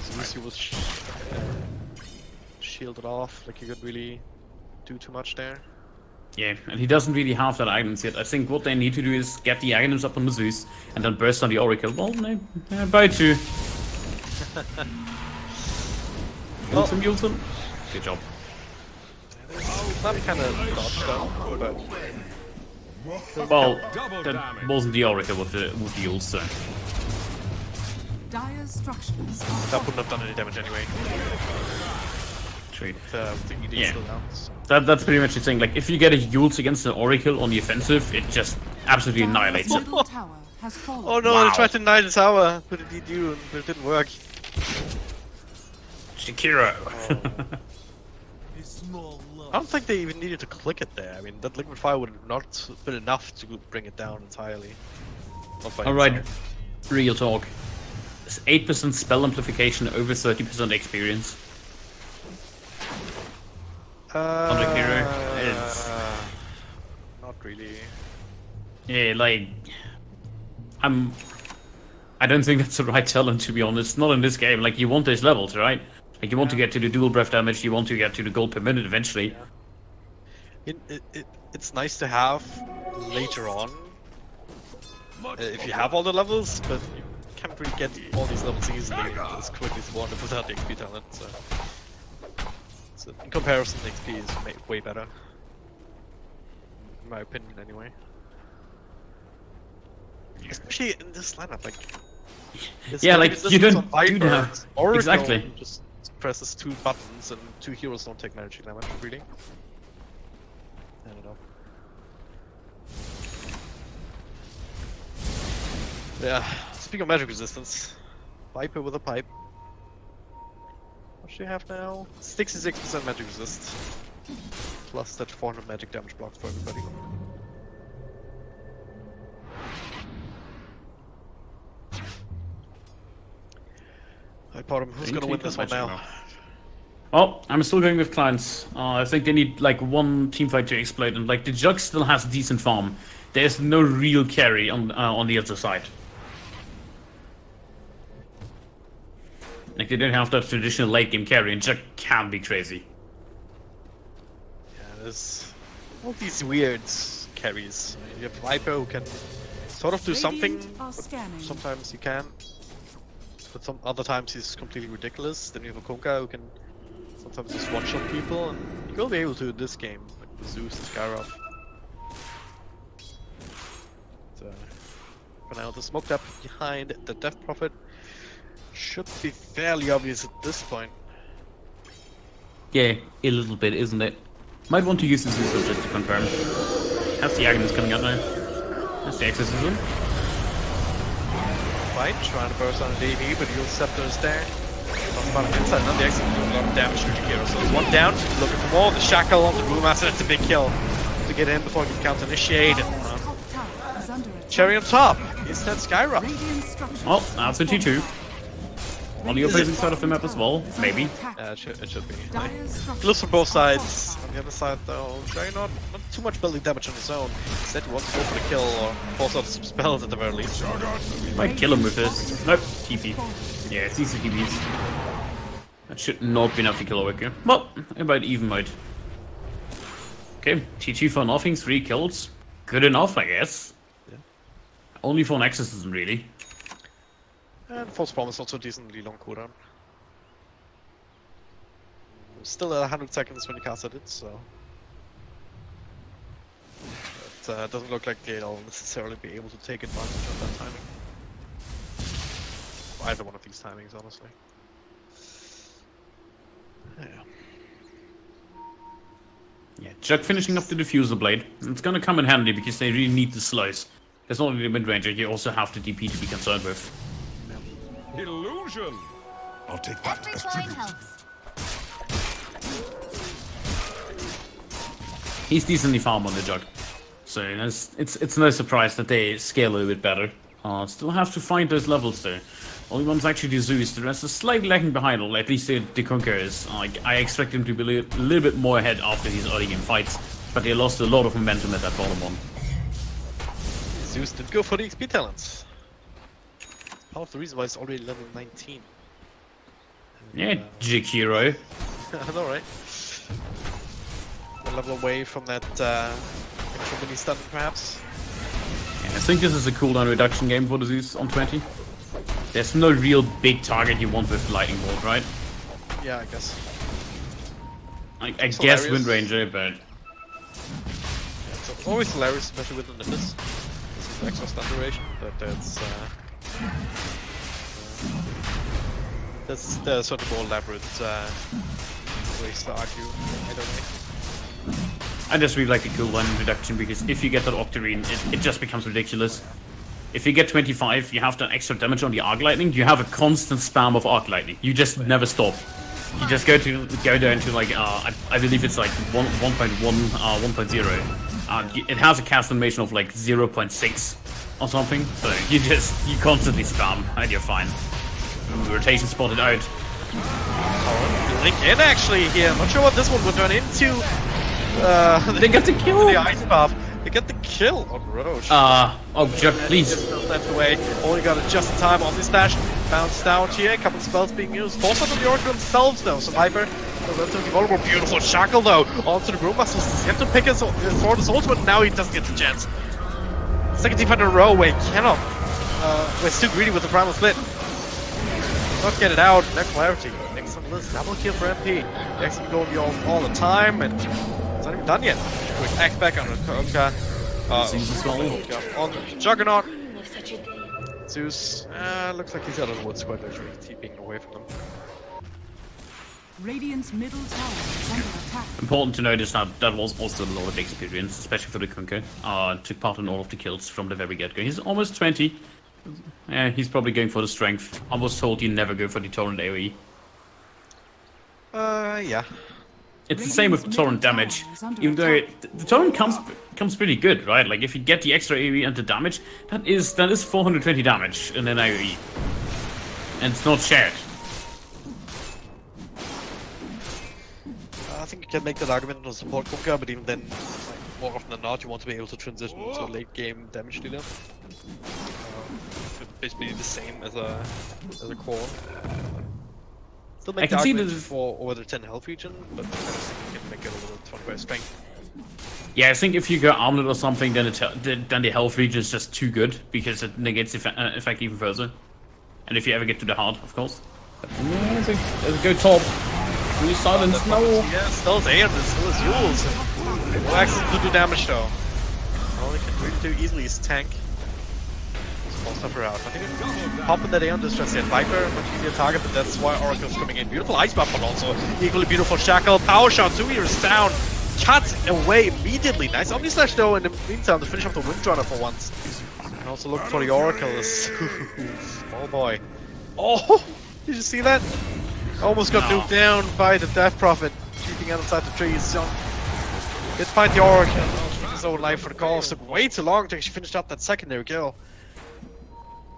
So he was shielded off, like he could really do too much there. Yeah, and he doesn't really have that items yet. I think what they need to do is get the items up on the Zeus and then burst on the Oracle. Well, no, bye too. Yulton. Good job. That kind of dodged up, but... Well, that wasn't the Oracle with the Yults, so... Dire structures. That wouldn't have done any damage anyway. True. The ED Yeah. still down, so. That's pretty much the thing. Like, if you get a Yults against an Oracle on the offensive, it just absolutely annihilates it. Middle tower has fallen. Oh no, Wow. they tried to deny the tower, but it did do, but it didn't work. Shakiro. I don't think they even needed to click it there. I mean, that liquid fire would have not been enough to bring it down entirely. Alright, real talk. It's 8% spell amplification over 30% experience. On the hero, it's... Not really. Yeah, like... I don't think that's the right talent, to be honest. Not in this game. Like, you want those levels, right? Like, you want to get to the dual breath damage, you want to get to the gold per minute eventually. It's nice to have later on, if you have all the levels, but you can't really get all these levels easily as quickly as you want without the XP talent, so in comparison, the XP is way better. In my opinion, anyway. Especially in this lineup, like... Yeah, like, you don't do that. Oracle Exactly. just presses 2 buttons and 2 heroes don't take magic damage, really. I don't know. Yeah, speaking of magic resistance, Viper with a pipe. What do you have now? 66% magic resist. Plus that 400 magic damage block for everybody. Alright, Bottom, who's gonna win this one now? Well, I'm still going with Clients. I think they need like one teamfight to explode, and like the Jug still has decent farm. There's no real carry on the other side. Like they don't have that traditional late game carry, and Jug can be crazy. Yeah, there's all these weird carries. You have Viper who can sort of do something, but sometimes he can. But some other times he's completely ridiculous. Then you have a Kunkka who can sometimes just one-shot people, and you will be able to in this game, like with Zeus and Skyrock. For now, the smoke up behind the Death Prophet should be fairly obvious at this point. Yeah, a little bit, isn't it? Might want to use the Zeus just to confirm. That's the Agnes coming out now. That's the Exorcism. Right, trying to burst on the DV, but Yule Scepter is there. Talking about him inside, not the exit, doing a lot of damage to Jakiro. So there's one down, looking for more. The Shackle on the Brewmaster, that's a big kill to get in before he can counter initiate. Cherry on top, is that Skyrock? Oh, that's a 2-2. On the opposing side of the map as well, maybe. Yeah, it should be. Like, close from both sides. On the other side though, Jerry not too much building damage on his own. Instead he wants to go for the kill or force out some spells at the very least. Might kill him with this. Nope, TP. Yeah, it's easy TPs. That should not be enough to kill a Wicker. Well, about even mode. Okay, TG for nothing, 3 kills. Good enough, I guess. Yeah. Only for an exorcism, really. And False Promise also decently long cooldown. Still at 100 seconds when you casted it, so... It doesn't look like they'll necessarily be able to take advantage of that timing. Either one of these timings, honestly. Yeah, Jug finishing up the Diffuser Blade. It's gonna come in handy because they really need the slows. There's not only the mid-ranger, you also have the DP to be concerned with. Illusion! I'll take that as tribute. He's decently farm on the Jug. So it's no surprise that they scale a little bit better. Still have to find those levels though. Only one's actually the Zeus, the rest is slightly lagging behind, or at least the Conqueror is. I expect him to be a little bit more ahead after these early game fights, but they lost a lot of momentum at that bottom one. Zeus did go for the XP talents. Part of the reason why it's already level 19. Yeah, Jakiro. I know, right? One level away from that extra mini stun, perhaps. Yeah, I think this is a cooldown reduction game for the Zeus on 20. There's no real big target you want with Lightning Bolt, right? Yeah, I guess. I guess Wind Ranger, but... Yeah, it's always hilarious, especially with the Nimbus. This is extra stun duration, but that's sort of more elaborate ways to argue, I don't know. I just really like the cooldown reduction because if you get that Octarine, it just becomes ridiculous. If you get 25, you have that extra damage on the Arc Lightning, you have a constant spam of Arc Lightning. You just never stop. You just go down to like, I believe it's like 1.1, 1.0. It has a cast animation of like 0.6 or something, so you constantly spam and you're fine. Rotation spotted out. Oh, Link in actually here. I'm not sure what this one would turn into. They get the kill! The Ice Path. They get the kill on Roche. Oh, Jug, please. Just left away. Only got it just in time on this dash. Bounced out here. A couple of spells being used. Force on the Oracle themselves though. So Viper, relatively vulnerable. Beautiful Shackle though. Onto the Brewmaster. He's yet to pick his sword his ultimate. Now he doesn't get the chance. Second team fight in a row where he cannot. We're too greedy with the Primal Split. Not get it out. Next clarity. Next on the list. Double kill for MP. He actually going beyond all the time, and it's not even done yet. Quick act back on the Kunkka. On the Juggernaut. Zeus. Looks like he's out of the woods quite literally, keeping away from them. Radiant's middle tower is under attack. Important to notice that was also a lot of experience, especially for the Kunkka. Took part in all of the kills from the very get-go. He's almost 20. Yeah, he's probably going for the strength. I was told you never go for the torrent AoE. Yeah. It's the same with the torrent damage. Even though the torrent comes pretty good, right? Like if you get the extra AoE and the damage, that is 420 damage in an AoE, and it's not shared. I think you can make that argument on a support Kunkka, but even then, like, more often than not, you want to be able to transition to a late game damage dealer. Basically the same as a core. Still make the argument for over the 10 health region, but I think you can make it a little 25 strength. Yeah, I think if you go armlet or something, then the health region is just too good because it negates the effect even further. And if you ever get to the heart, of course. Let's go top. Really silence, no. Yeah, still there, there's still his Yules. No access to do damage though. All he can really do easily is tank. Small stuff out. I think popping that Aeon Distress here. Viper, much easier target, but that's why Oracle's coming in. Beautiful Ice Buff, but also equally beautiful Shackle. Power Shot, 2 years down. Cuts away immediately. Nice Omni Slash though, in the meantime, to finish off the Windrunner for once. And also look for the Oracles. Oh boy. Oh! Did you see that? Almost got nuked down by the Death Prophet, shooting outside the trees. So, did find the Oracle. His own life for the call. Took way too long to actually finish up that secondary kill.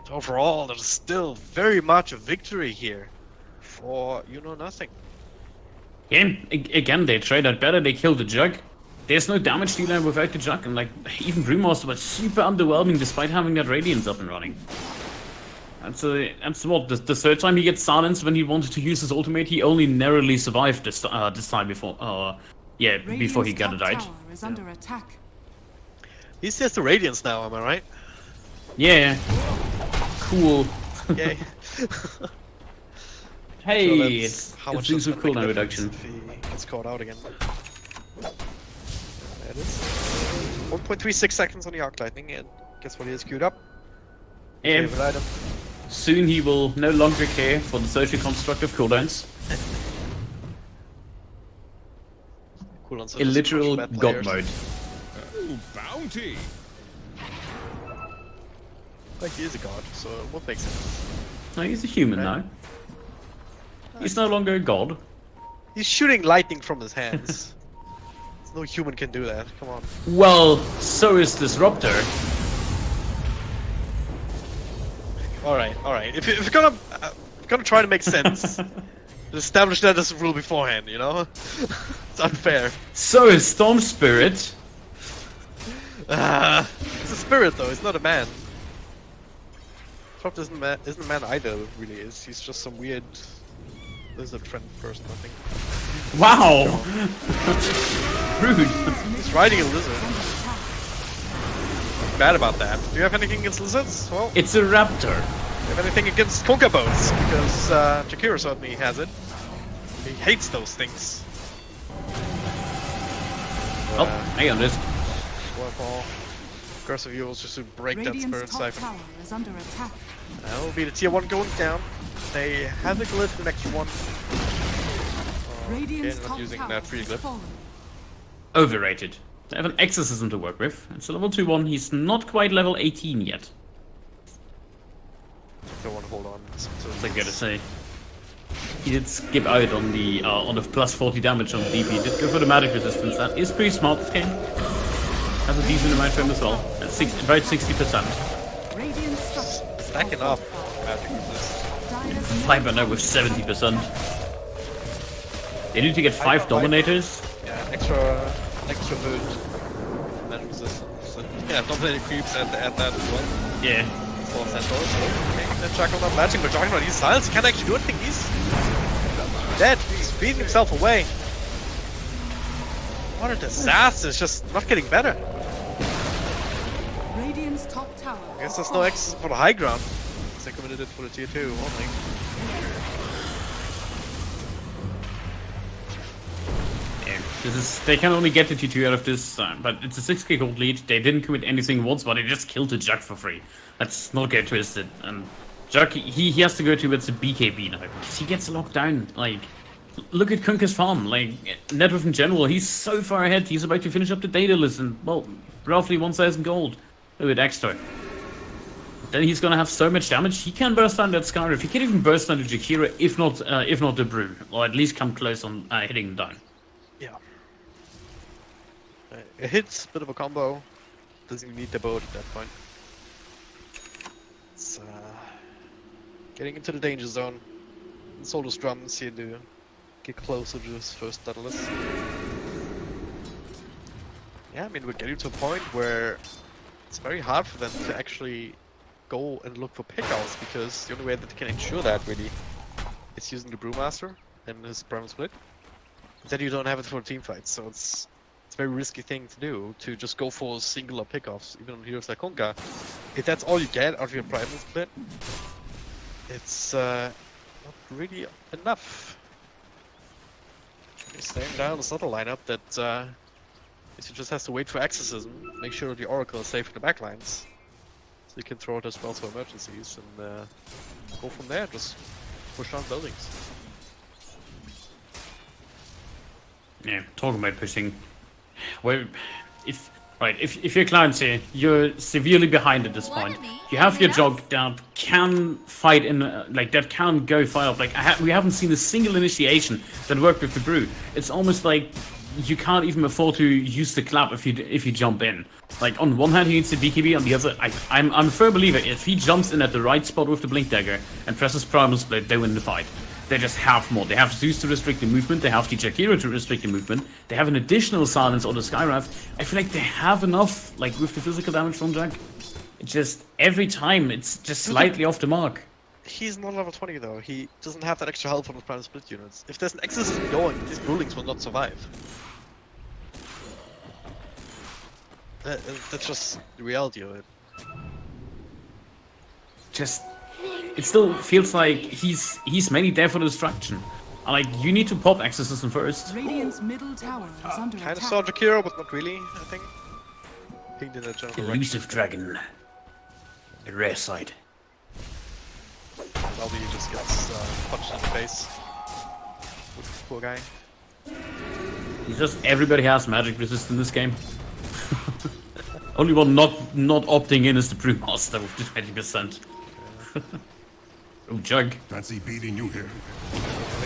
But overall, there's still very much a victory here for you know nothing. Yeah, again, they tried out better. They killed the Jug. There's no damage dealer without the Jug, and like even Brewmaster was super underwhelming despite having that Radiance up and running. That's what the third time he gets silenced when he wanted to use his ultimate. He only narrowly survived this time before. Yeah, before he got it out. Is under attack. He's just the Radiance now, am I right? Yeah. Cool. Yay. Hey, so it's Zeus with cooldown reduction. If he gets caught out again. There it is. 1.36 seconds on the Arc Lightning, and guess what he has queued up? Favorite item. Soon he will no longer care for the social construct of cooldowns. Cooldowns A literal god mode. Ooh, bounty! Like he is a god, so what makes sense? No, he's a human now. He's no longer a god. He's shooting lightning from his hands. No human can do that, come on. Well, so is Disruptor. Alright. If you're gonna try to make sense, establish that as a rule beforehand, you know? It's unfair. So is Storm Spirit. It's a spirit though, it's not a man. Disrupt isn't a man either, really is. He's just some weird lizard friend person, I think. Wow! Rude. He's riding a lizard. Bad about that. Do you have anything against lizards? Well, it's a raptor. Do you have anything against Kunkka boats? Because Jakiro certainly has it. He hates those things. Oh, hang on, this. Waterfall. Aggressive Yules just to break that Spirit Siphon. Tower is under attack. That will be the tier 1 going down. They have the glyph, the extra one. Radiant's not top using tower that free has glyph. fallen. Overrated. They have an exorcism to work with. It's a level 2-1. He's not quite level 18 yet. Don't want to hold on. I gotta say. He did skip out on the plus 40 damage on DP. He did go for the magic resistance. That is pretty smart this game. Has a decent amount for him as well. At about 60%. Stacking up magic resist. Viper now with 70%. They need to get 5 Dominators. Yeah, extra food. Magic resistance. Yeah, Dominator creeps and add that as well. Yeah. Full Centaurs. Okay, then Juggernaut not matching, but Juggernaut he's silenced. He can't actually do anything. He's dead. He's beating himself away. What a disaster. It's just not getting better. Radiant's top tower. I guess there's no access for the high ground. They committed it for the tier 2 only. They can only get the T2 out of this, but it's a 6k gold lead. They didn't commit anything once, but they just killed the Jug for free. Let's not get twisted. And Jug, he has to go towards the BKB now, because he gets locked down. Like, look at Kunkka's farm. Like, Networth in general, he's so far ahead. He's about to finish up the data list and, well, roughly 1,000 gold. A bit extra. then he's gonna have so much damage. He can burst down that Skyriff. He can even burst down the Jakira, if not the Brew, or at least come close on hitting him down. Yeah. It hits, a bit of a combo. Doesn't even need the boat at that point. It's getting into the danger zone. Soldiers drums here to get closer to his first Daedalus. Yeah, I mean, we're getting to a point where it's very hard for them to actually go and look for pickouts, because the only way that they can ensure that really is using the Brewmaster and his Primal Split. But then you don't have it for team fights, so it's a very risky thing to do, to just go for singular pickoffs, even on heroes like Konga. If that's all you get out of your Primal Split, it's not really enough. Staying down is not a lineup that he just has to wait for Exorcism, make sure the Oracle is safe in the backlines, so you can throw it as well for emergencies, and go from there, just push on buildings. Yeah, talking about pushing. Well, if you're clients here, you're severely behind at this point. You have your jog that can fight in, that can go fire up. We haven't seen a single initiation that worked with the Brew. It's almost like you can't even afford to use the clap if you jump in. Like, on one hand he needs the BKB, on the other, I'm a firm believer, if he jumps in at the right spot with the Blink Dagger and presses Primal Split, they win the fight. They just have more. They have Zeus to restrict the movement, they have the Jakira to restrict the movement, they have an additional silence on the Skyriff. I feel like they have enough, like, with the physical damage from Jack. It's just, every time, it's just slightly off the mark. He's not level 20 though, he doesn't have that extra health from his Primal Split units. If there's an Exorcism going, his Rulings will not survive. That's just the reality of it. Just, it still feels like he's mainly there for the destruction. Like, you need to pop Exorcism first. Radiant's middle tower is under Kinda attack. saw Jakiro, but not really, I think. Pinged in a general direction. Elusive Dragon. The rare side. LB just gets punched in the face. Poor guy. It's just everybody has magic resist in this game. Only one not opting in is the Brewmaster with the 20%. Oh, Jug. Fancy beating you here.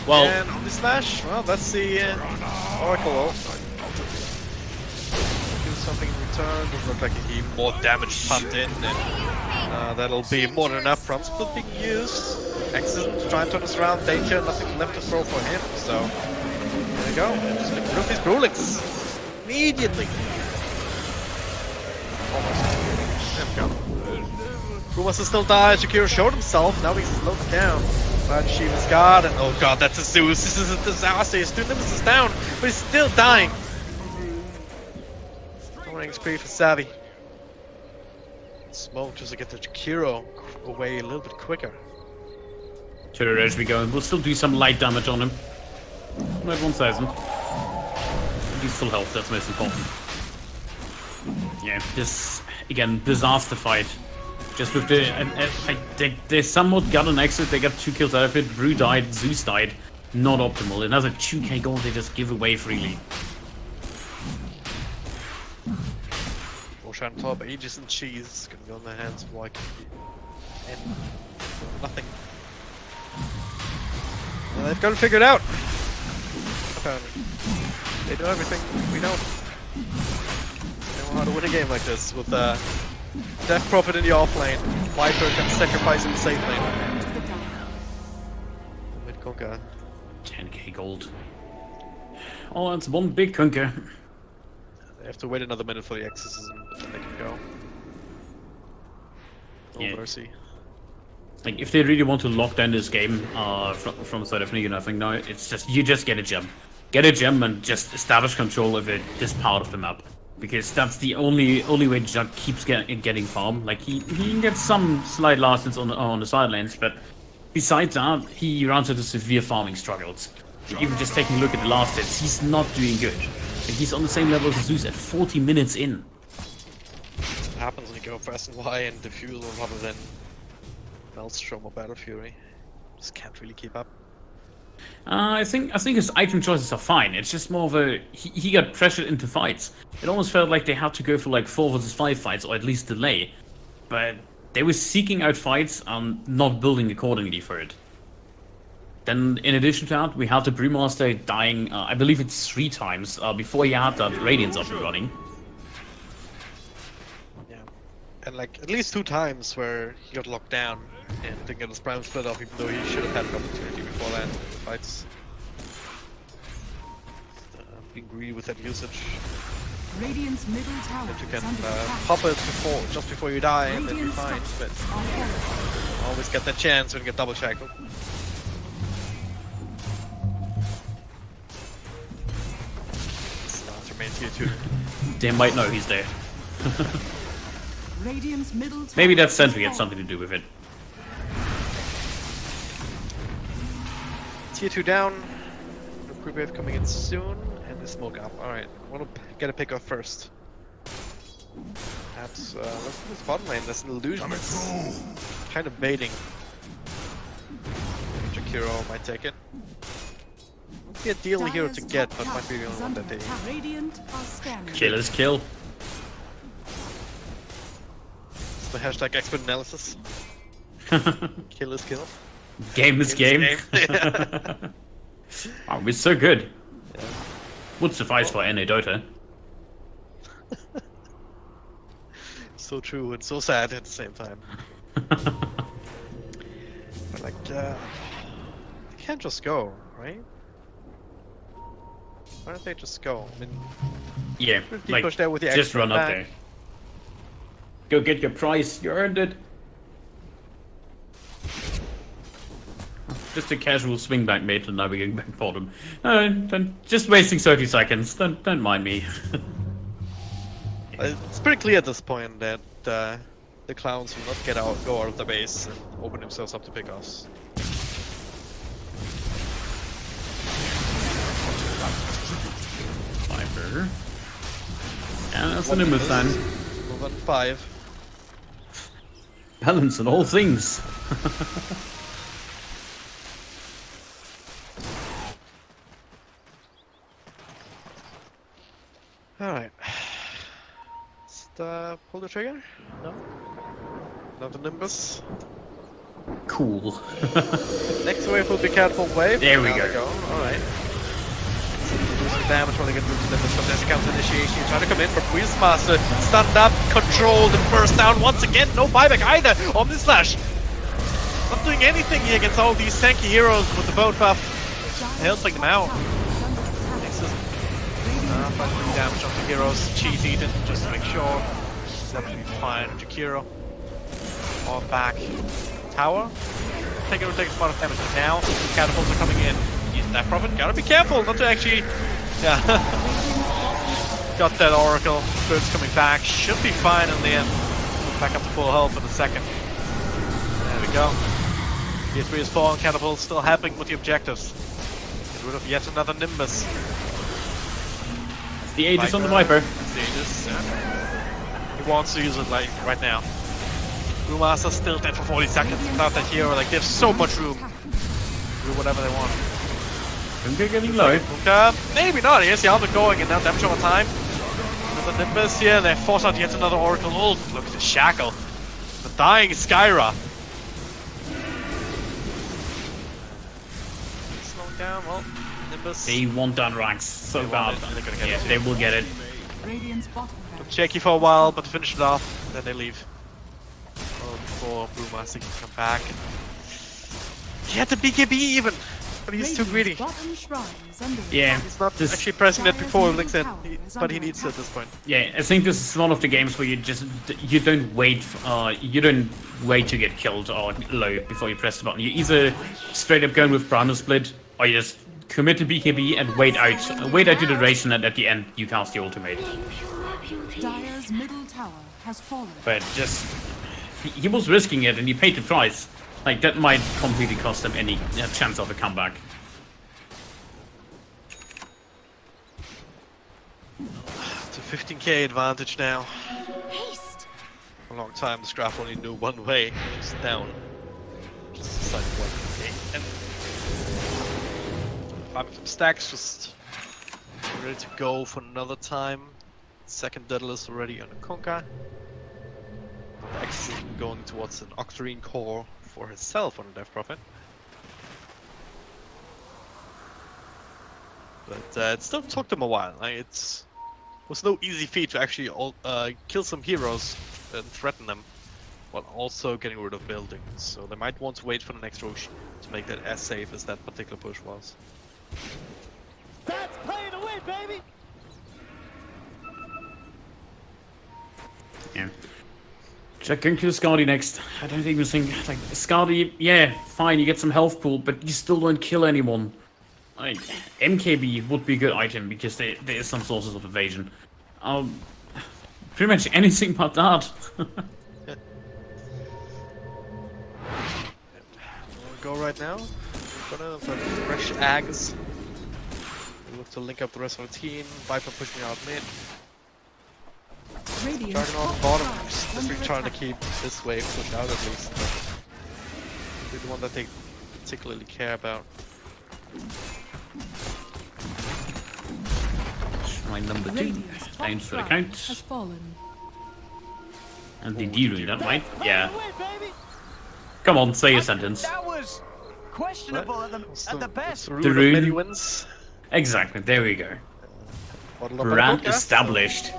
Well, and on the slash, well, that's the Oracle ult. Do something in return. Doesn't look like he more damage pumped in, and that'll be more than enough. From Split being used. Exorcism to try and turn us around. Danger, nothing left to throw for him. So there you go. And just get rid of his Brewlings immediately. Almost. There we go. Brewmaster still dies. Jakiro showed himself. Now he's slowed down. But Shiva's God, and oh god, that's a Zeus. This is a disaster. His 2 Nemesis down, but he's still dying. Dominating spree for Savvy. Smoke just to get the Jakiro away a little bit quicker. to the edge we go, and we'll still do some light damage on him. Not 1,000. He's full health, that's most important. Yeah, this, again, disaster fight. Just with the, they somewhat got an exit, they got 2 kills out of it, Brew died, Zeus died. Not optimal. Another 2k gold they just give away freely. Roshan top, Aegis and Cheese, gonna go in the hands of like and nothing. Well, they've got it figured out. Apparently. They do everything we know. They know how to win a game like this with Death Prophet in the off lane, Viper can sacrifice in the safe lane. Mid Konka. 10k gold. Oh, that's one big kunker. They have to wait another minute for the exorcism, but then they can go. Oh, Yeah. mercy. Like, if they really want to lock down this game from side of Negan, I think now it's just, you just get a gem. Get a gem and just establish control of this part of the map. Because that's the only way Jug keeps getting farm. Like, he can get some slight lastness on the side lanes, but besides that, he runs into severe farming struggles. Even just taking a look at the last hits, he's not doing good. Like, he's on the same level as Zeus at 40 minutes in. What happens when you go for S&Y and Diffusal rather than Maelstrom or Battle Fury? Just can't really keep up. I think his item choices are fine. It's just more of a he got pressured into fights. It almost felt like they had to go for like 4 versus 5 fights, or at least delay. But they were seeking out fights and not building accordingly for it. Then, in addition to that, we had the Brewmaster dying, I believe it's 3 times, before he had that Radiance up and running. Yeah. And like, at least 2 times where he got locked down and didn't get his Prime split off, even though he should have had an opportunity before that in the fights. Being greedy with that usage. Radiant's middle tower That you is can under attack. pop it just before you die, and then you're fine, but always get that chance when you get double shackled. That's your main tier 2. They might know he's there. Radiant's middle tower Maybe that is sentry had falling. something to do with it. Tier 2 down. The pre-wave coming in soon, and the smoke up. Alright, wanna get a pick off first. Perhaps, let's do this bottom lane. There's an illusion. It's kind of baiting. Jakiro might take it. Won't be a deal hero to Dire's get, top but might be the tower only is one under that they... attack. Radiant are scanning. Killer's kill. It's the hashtag expert analysis. Kill is kill. Game is game. Yeah. Oh, it's so good. Yeah. Would suffice for any Dota. So true and so sad at the same time. But like, they can't just go, right? Why don't they just go? I mean, Yeah, pretty like, push there with the just expert run up back. there. Go get your prize, you earned it. Just a casual swing back mate and navigating back bottom. Just wasting 30 seconds, don't mind me. It's pretty clear at this point that the clowns will not go out of the base and open themselves up to pick us. Viper. And that's an Nimbus then. Move on 5. Balance in all things. Alright. Just pull the trigger? No? Not the Nimbus? Cool. Next wave will be careful wave. There we Now go. they go. Alright. Do some damage when they get through the Nimbus, but there's a counter initiation. Trying to come in for Quizmaster. Stunned up, controlled, and burst down once again. No buyback either. Omnislash. Not doing anything here against all these tanky heroes with the boat buff. Helping them out. Next is 5 damage on the heroes. Cheese eaten just to make sure. She's absolutely fine. Jakiro. On back. Tower. Take a lot of damage now. Catapults are coming in. Using that profit. Gotta be careful not to actually. Yeah. Got that Oracle. Spirit's coming back. Should be fine in the end. Back up to full health in a second. There we go. Tier 3 is falling. Catapults still helping with the objectives. Get rid of yet another Nimbus. The Aegis on the Viper. That's the Aegis, yeah. He wants to use it like right now. Brewmaster's still dead for 40 seconds without that hero. Like, they have so much room to do whatever they want. They're getting low. Maybe not. Here's the Albert going, and now damage over time. Another Nimbus here. They force out yet another Oracle ult. Look at the Shackle. The dying Skyra. Slowing down. Well, Nimbus. They want that ranks so bad. They're gonna get Yeah, it. they will get it. Radiant's bottom barracks. Shaky for a while, but to finish it off, then they leave. Well, before Brewmaster can come back. He had the BKB even, but he's too greedy. Radiant's bottom shrine is under Yeah. attack. He's not This- actually pressing that before he links in, Tower is but he under needs to at attack. this point. Yeah, I think this is one of the games where you don't wait to get killed or low before you press the button. You either straight up going with Primal Split, or you just commit to BKB and wait out the duration, and at the end you cast the ultimate. Dire's middle tower has fallen. But just he was risking it and he paid the price. Like, that might completely cost them any chance of a comeback. It's a 15k advantage now. Haste. For a long time, this graph only knew one way, just down. Just decided one way. And farming some stacks, just ready to go for another time. Second Daedalus already on the Conquer. X is going towards an Octarine core for himself on a Death Prophet. But it still took them a while. Like, it was no easy feat to actually kill some heroes and threaten them, while also getting rid of buildings. So they might want to wait for the next Roche to make that as safe as that particular push was. That's playing away, baby. Yeah. Jack going to Skadi next. I don't even think like Skadi. Yeah, fine. You get some health pool, but you still don't kill anyone. Like MKB would be a good item because there is some sources of evasion. Pretty much anything but that. Go right now. We're gonna fresh Ags. We look to link up the rest of the team. Viper pushing out mid. Starting on the bottom. Just really trying to keep this wave pushed out at least. Be the one that they particularly care about. My number 2. Thanks for the count. And did you do that, right? Yeah. Come on, say a sentence. That was questionable at the best. The rune of many wins. Exactly, there we go. Brand established.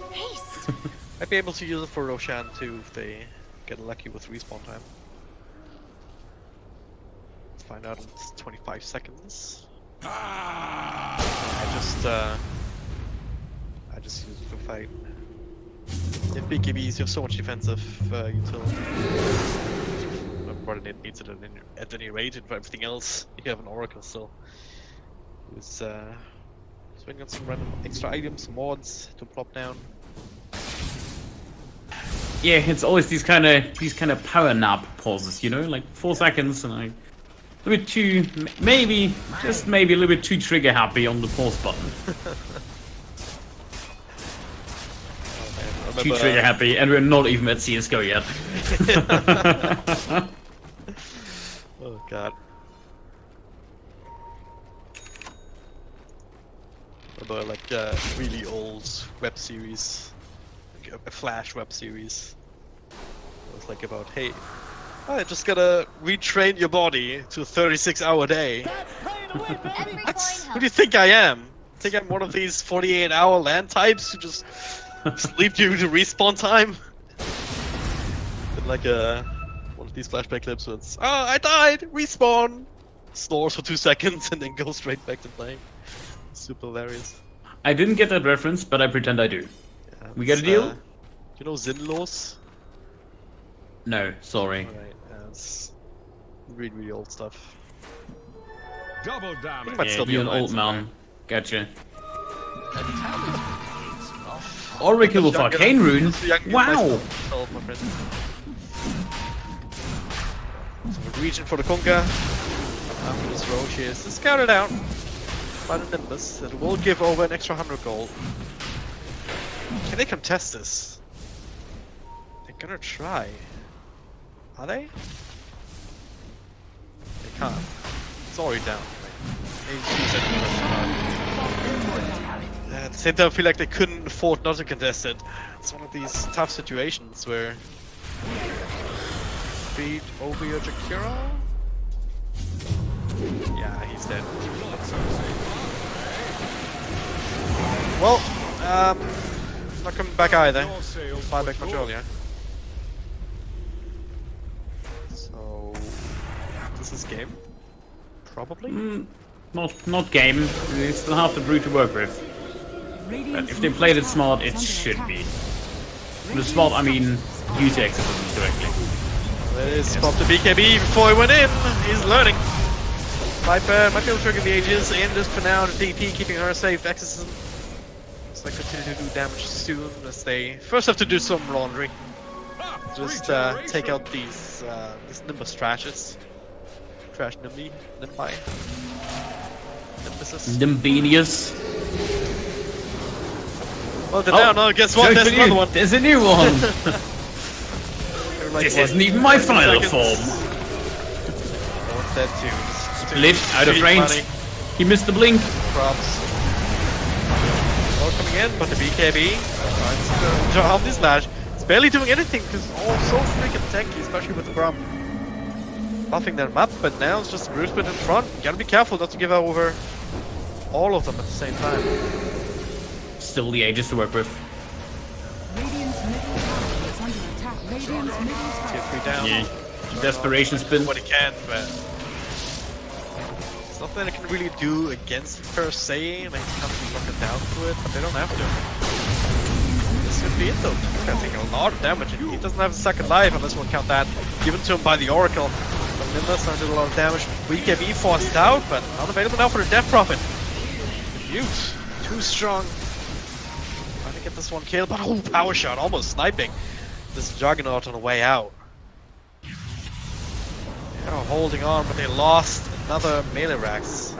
I'd be able to use it for Roshan too if they get lucky with respawn time. Let's find out in 25 seconds. I just use it for fight. In BKBs you have so much defensive utility. Probably needs it at any rate, and for everything else you have an Oracle still. Who's swinging on some random extra items, mods to plop down. Yeah, it's always these kind of power nap pauses, you know, like 4 seconds, and a little bit too, maybe just maybe a little bit too trigger happy on the pause button. Too trigger happy, and we're not even at CS:GO yet. Oh god. Remember like really old web series, like a Flash web series. It was like about, hey, I just gotta retrain your body to a 36-hour day. Who do you think I am? Think I'm one of these 48-hour land types who just sleep due to respawn time? Been like one of these flashback clips where it's, oh, I died, respawn, snores for 2 seconds and then goes straight back to playing. Super hilarious. I didn't get that reference, but I pretend I do. Yeah, we got a deal? You know Zinlos? No, sorry. Alright, it's really, really old stuff. Double damage. Yeah, you're an old man. Gotcha. Oracle with Arcane Rune? Wow! So region for the Conga. After this Roche is scouted out by the Nimbus. It will give over an extra 100 gold. Can they contest this? They're gonna try. Are they? They can't. It's already down. At the same time, I feel like they couldn't afford not to contest it. It's one of these tough situations where... Beat over your Jakiro? Yeah, he's dead. Well, not coming back either. Fly back much earlier. So, this is game? Probably? Not game. They still have the Brute to work with. But if they played it smart, it should be. With smart, I mean, use the exorcisms directly. That is spot the BKB before he went in. He's learning. Viper might be able to trigger the ages, and just for now, the DP keeping her safe. Exorcism looks like continue to do damage soon as they first have to do some laundry. Just take out these Nimbus trashes. Trash Nimby. Nimbuses. Nimbinius. Well, then no, guess what? There's another one. There's a new one. This isn't even my final form. What's that too? Split out of range. Money. He missed the blink. Props. Well, coming in, but the BKB tries to drop this slash. It's barely doing anything because all so freaking tanky, especially with the Brum. Buffing them up, but now it's just a Brute Spit in front. You gotta be careful not to give over all of them at the same time. Still the Aegis to work with. Radiant's middle tower is under attack. Radiant's middle tower. Tier 3 down. Yeah. Desperation spin. What he can, but it's nothing I can really do against it per se. Like, you can't really lock it down to it, but they don't have to. This could be it though. He's taking a lot of damage, and he doesn't have a second life unless one count that given to him by the Oracle. But Nimbus did a lot of damage. BKB forced out, but not available now for the Death Prophet. Use too strong. Trying to get this one killed, but oh, power shot, almost sniping this Juggernaut on the way out. They're holding on, but they lost another melee Rax.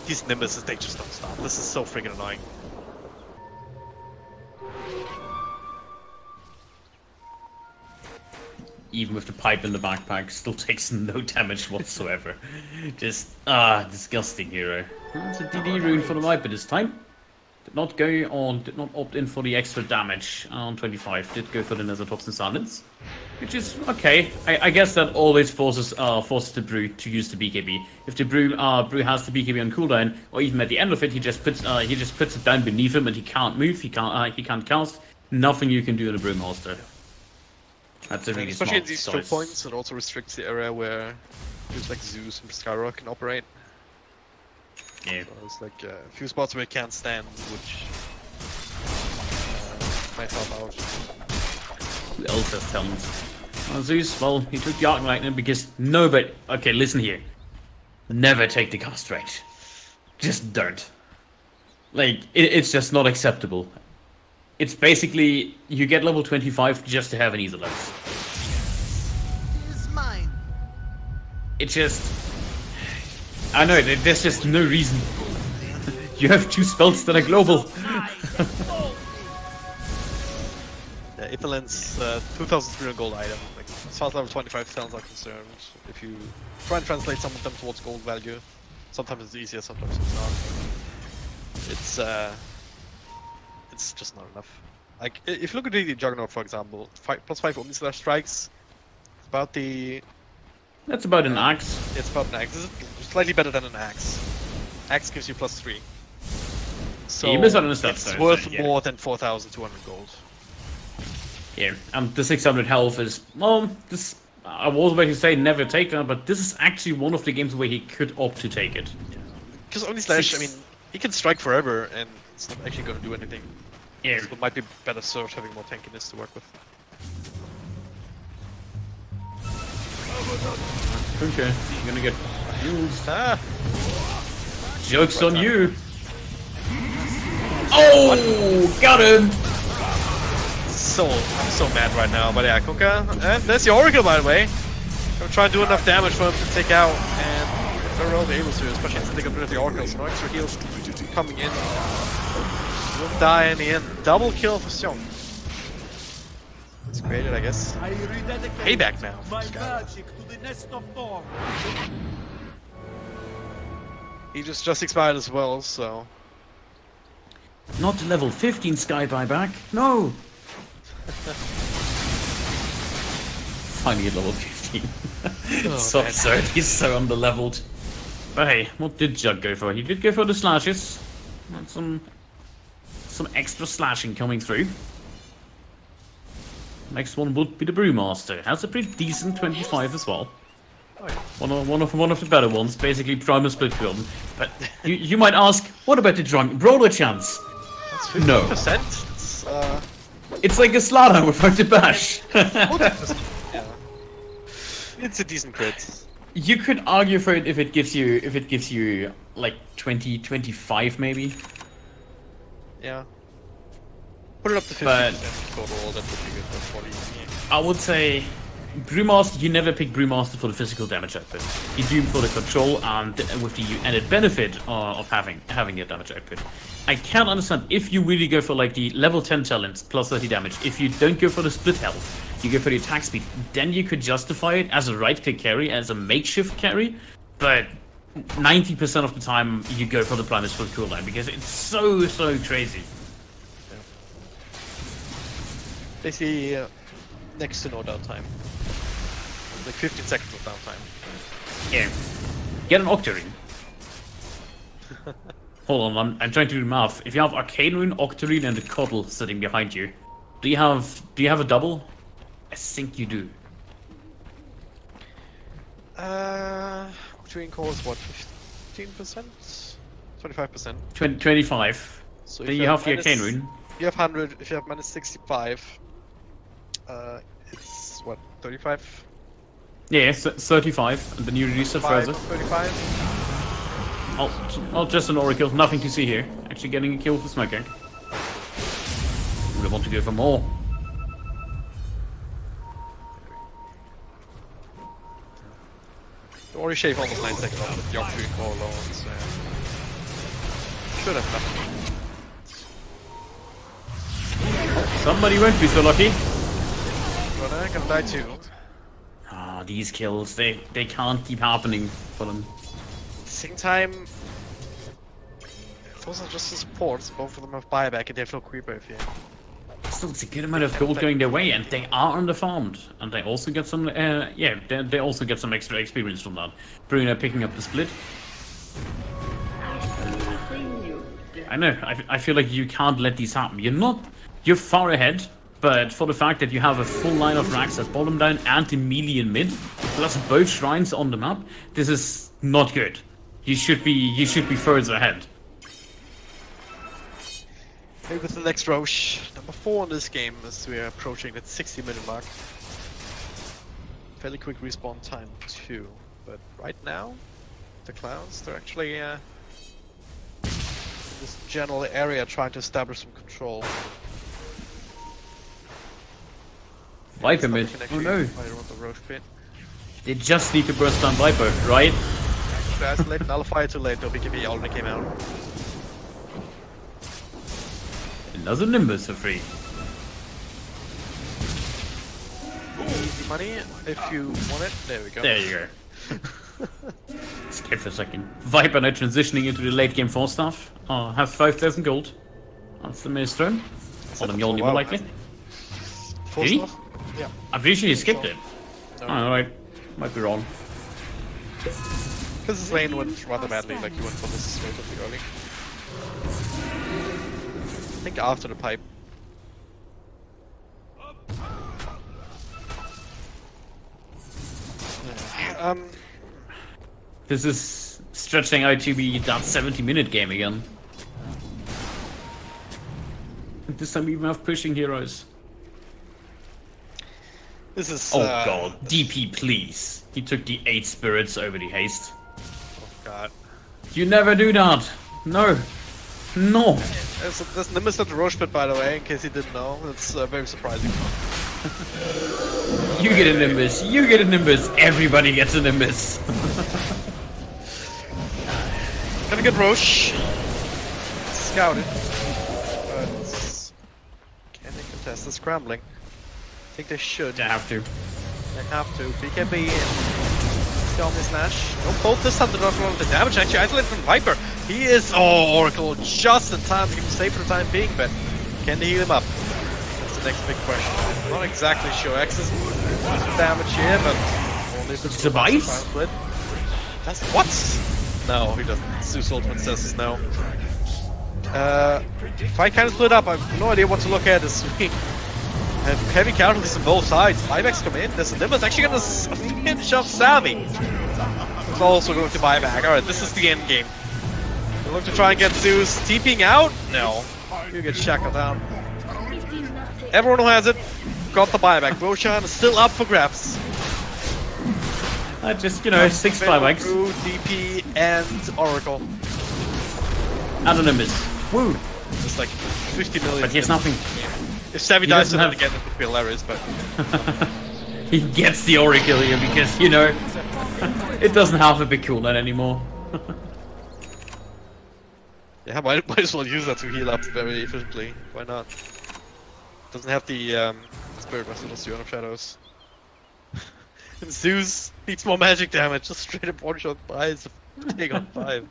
These Nimbuses, they just don't stop. This is so freaking annoying. Even with the pipe in the backpack, still takes no damage whatsoever. Just, disgusting hero. That's a DD rune for the Viper this time. Did not opt in for the extra damage on 25. Did go for the Nethertoxin Silence. Which is okay. I guess that always forces the Brew to use the BKB. If the Brew has the BKB on cooldown, or even at the end of it, he just puts it down beneath him and he can't move, he can't cast. Nothing you can do in a Brewmaster. That's a really especially smart in these choice. choke points, it also restricts the area where dudes like Zeus and Skyrock can operate. Yeah. So it's like a few spots where it can't stand, which might help out. Who else has talent? Zeus, well, he took the Arc Lightning because nobody... Okay, listen here. Never take the cast range. Just don't. Like, it's just not acceptable. It's basically, you get level 25 just to have an easy life. Is mine. It just... I know, there's just no reason. You have 2 spells that are global. Yeah, Ithalen's 2,300 gold item. Like, as far as level 25 talents are concerned, if you try and translate some of them towards gold value, sometimes it's easier, sometimes it's not. It's just not enough. Like, if you look at the Juggernaut, for example, +5 Omni-Slash strikes, it's about the... That's about an axe. It's about an axe. It's slightly better than an axe. Axe gives you +3. So You misunderstood, it's so, worth yeah. more than 4,200 gold. Yeah, and the 600 health is... Well, this... I was about to say never take that, but this is actually one of the games where he could opt to take it. Because Omni-Slash, I mean, he can strike forever, and it's not actually going to do anything. Yeah. So it might be better served having more tankiness to work with. Okay, you're gonna get used. Ah! Joke's on you! Oh! Got him! I'm so mad right now, but yeah, Kuka. And there's the Oracle, by the way. I'm trying to do enough damage for him to take out, and very well be able to, especially since they got rid of the Oracle, so no extra heals coming in. Will die in the end. Double kill for Sion. It's created, I guess. Payback now. My magic to the nest of thorns. He just expired as well, so... Not level 15 Sky buyback. No! Finally at level 15. It's so man. absurd, he's so underleveled. But hey, what did Jug go for? He did go for the slashes. And some extra slashing coming through. Next one would be the Brewmaster. Has a pretty decent 25 as well. Oh, yeah. One of the better ones, basically Primal Split Build. But you might ask, what about the Drunk Brawler chance? That's 50%. No. It's like a Slaughter without the bash. 40%. Yeah. It's a decent crit. You could argue for it if it gives you like 20, 25 maybe. Yeah. Put it up to 50% But- total, that would be good for 40. I would say Brewmaster, you never pick Brewmaster for the physical damage output. You do him for the control and with the added benefit of having the damage output. I can't understand if you really go for like the level 10 talents plus 30 damage. If you don't go for the split health, you go for the attack speed, then you could justify it as a right-click carry, as a makeshift carry. But 90% of the time, you go for the Primal Split cooldown because it's so crazy. basically next to no downtime. Like 15 seconds of downtime. Yeah. Get an Octarine. Hold on, I'm trying to do the math. If you have Arcane Rune, Octarine, and the Cuddle sitting behind you, do you have a double? I think you do. Octarine core is what, 15%? 25%. 25. So Then you have the Arcane Rune. You have 100, if you have minus 65, it's what, 35? Yeah, 35, and then you reduce it further. 35? Oh, just an Oracle, nothing to see here. Actually getting a kill for Smoking. We want to go for more. You already shave almost 9 seconds off with the Octarine core alone, so should have enough. Somebody won't be so lucky. But I'm gonna die too. Ah, these kills, they can't keep happening for them. At the same time, those are just the supports. Both of them have buyback and they have no creeper if you. Still, it's a good amount of gold going their way, and they are underfarmed, and they also get some. Yeah, they also get some extra experience from that. Bruno picking up the split. I know. I feel like you can't let these happen. You're far ahead, but for the fact that you have a full line of racks at bottom down and in melee and mid, plus both shrines on the map, this is not good. You should be further ahead. Maybe with the next Roche. Number 4 in this game as we are approaching that 60-minute mark. Fairly quick respawn time too. But right now, the clowns, they're actually in this general area trying to establish some control. Viper mid. Oh no. The Roche pit. They just need to burst down Viper, right? That's late, nullify too late though, BKB already came out. Another Nimbus for free. Easy money if you want it. There we go. There you go. Skip for a second. Viper now transitioning into the late game 4 stuff. Have 5,000 gold. That's the Maelstrom. On the Mjolnir more likely. Did he? Yeah. I'm pretty sure he skipped it. No. Oh, alright. Might be wrong. Because his lane went rather badly, like he went for this relatively early. I think after the pipe. Yeah. This is stretching out to be that 70-minute game again. This time we even have pushing heroes. This is. Oh god, DP please. He took the 8 spirits over the haste. Oh god. You never do that. No. No. There's Nimbus at the Roche pit, by the way, in case you didn't know. That's very surprising. You get a Nimbus. You get a Nimbus. Everybody gets a Nimbus. Gonna get Roche. Scouted. But can they contest the scrambling? I think they should. They have to. They have to. BKB and Skelmy Slash. No, both this time they're not rolling the damage. Actually, isolated from Viper. He is. Oh, Oracle just in time to keep him safe for the time being, but can they heal him up? That's the next big question. I'm not exactly sure. X is some damage here, but only if it survives. That's what? No, he doesn't. Zeus Ultimate says no. If I kind of split up, I have no idea what to look at this week. Have heavy casualties on both sides. Buybacks come in. There's a Nimbus actually gonna finish off Savvy. It's also going to buyback. Alright, this is the end game. You look to try and get Zeus TPing out? No. You get shackled down. Everyone who has it got the buyback. Roshan is still up for grabs. Just, you know, 6 buybacks. Through DP and Oracle. And a Nimbus. Woo! Just like 50 million. But he has nothing. If Savvy He dies doesn't to have- again, it would be hilarious, but... He gets the Oracle here because, you know, it doesn't have a big cooldown anymore. Yeah, might as well use that to heal up very efficiently. Why not? Doesn't have the Spirit Vessel or Stone of Shadows. And Zeus needs more magic damage, just straight up one-shot buys a take on 5.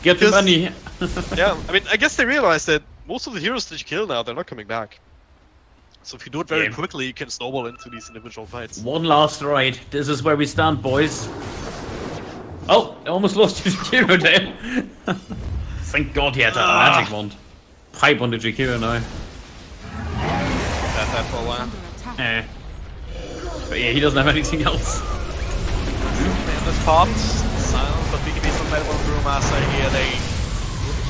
Get the money. Yeah, I mean, I guess they realized that most of the heroes that you kill now, they're not coming back. So if you do it very quickly, you can snowball into these individual fights. One last ride. This is where we stand, boys. Oh, I almost lost to Jakiro there. Thank God he had that magic wand. Pipe on the Jakiro now. Had that for a while. Eh. But yeah, he doesn't have anything else. And this popped. Silence, but BKB from Metal Brewmaster here. They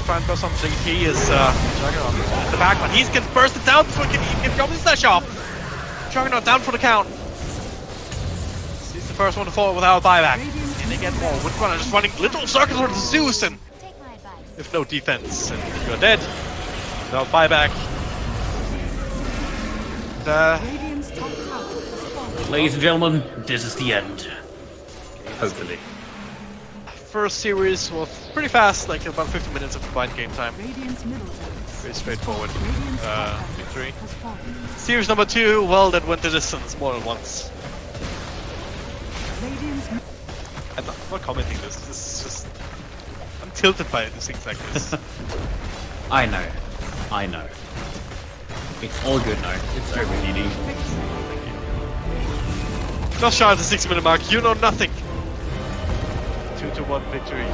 try and throw some JT is Juggernaut at the back, but he gets bursted down before he can even get the slash off. Juggernaut down for the count. He's the first one to fall without buyback. And they get more. Windrunner just running little circles towards Zeus, and if no defense, and you're dead. Without buyback. Ladies and gentlemen, this is the end. Hopefully. First series was pretty fast, like about 50 minutes of combined game time. Very straightforward victory. Series number 2, well, that went the distance more than once. I'm not commenting this. This is just... I'm tilted by things like this. I know. It's all good now. It's over, DD. Just shy of the 6-minute mark, you know nothing. 2-1 victory.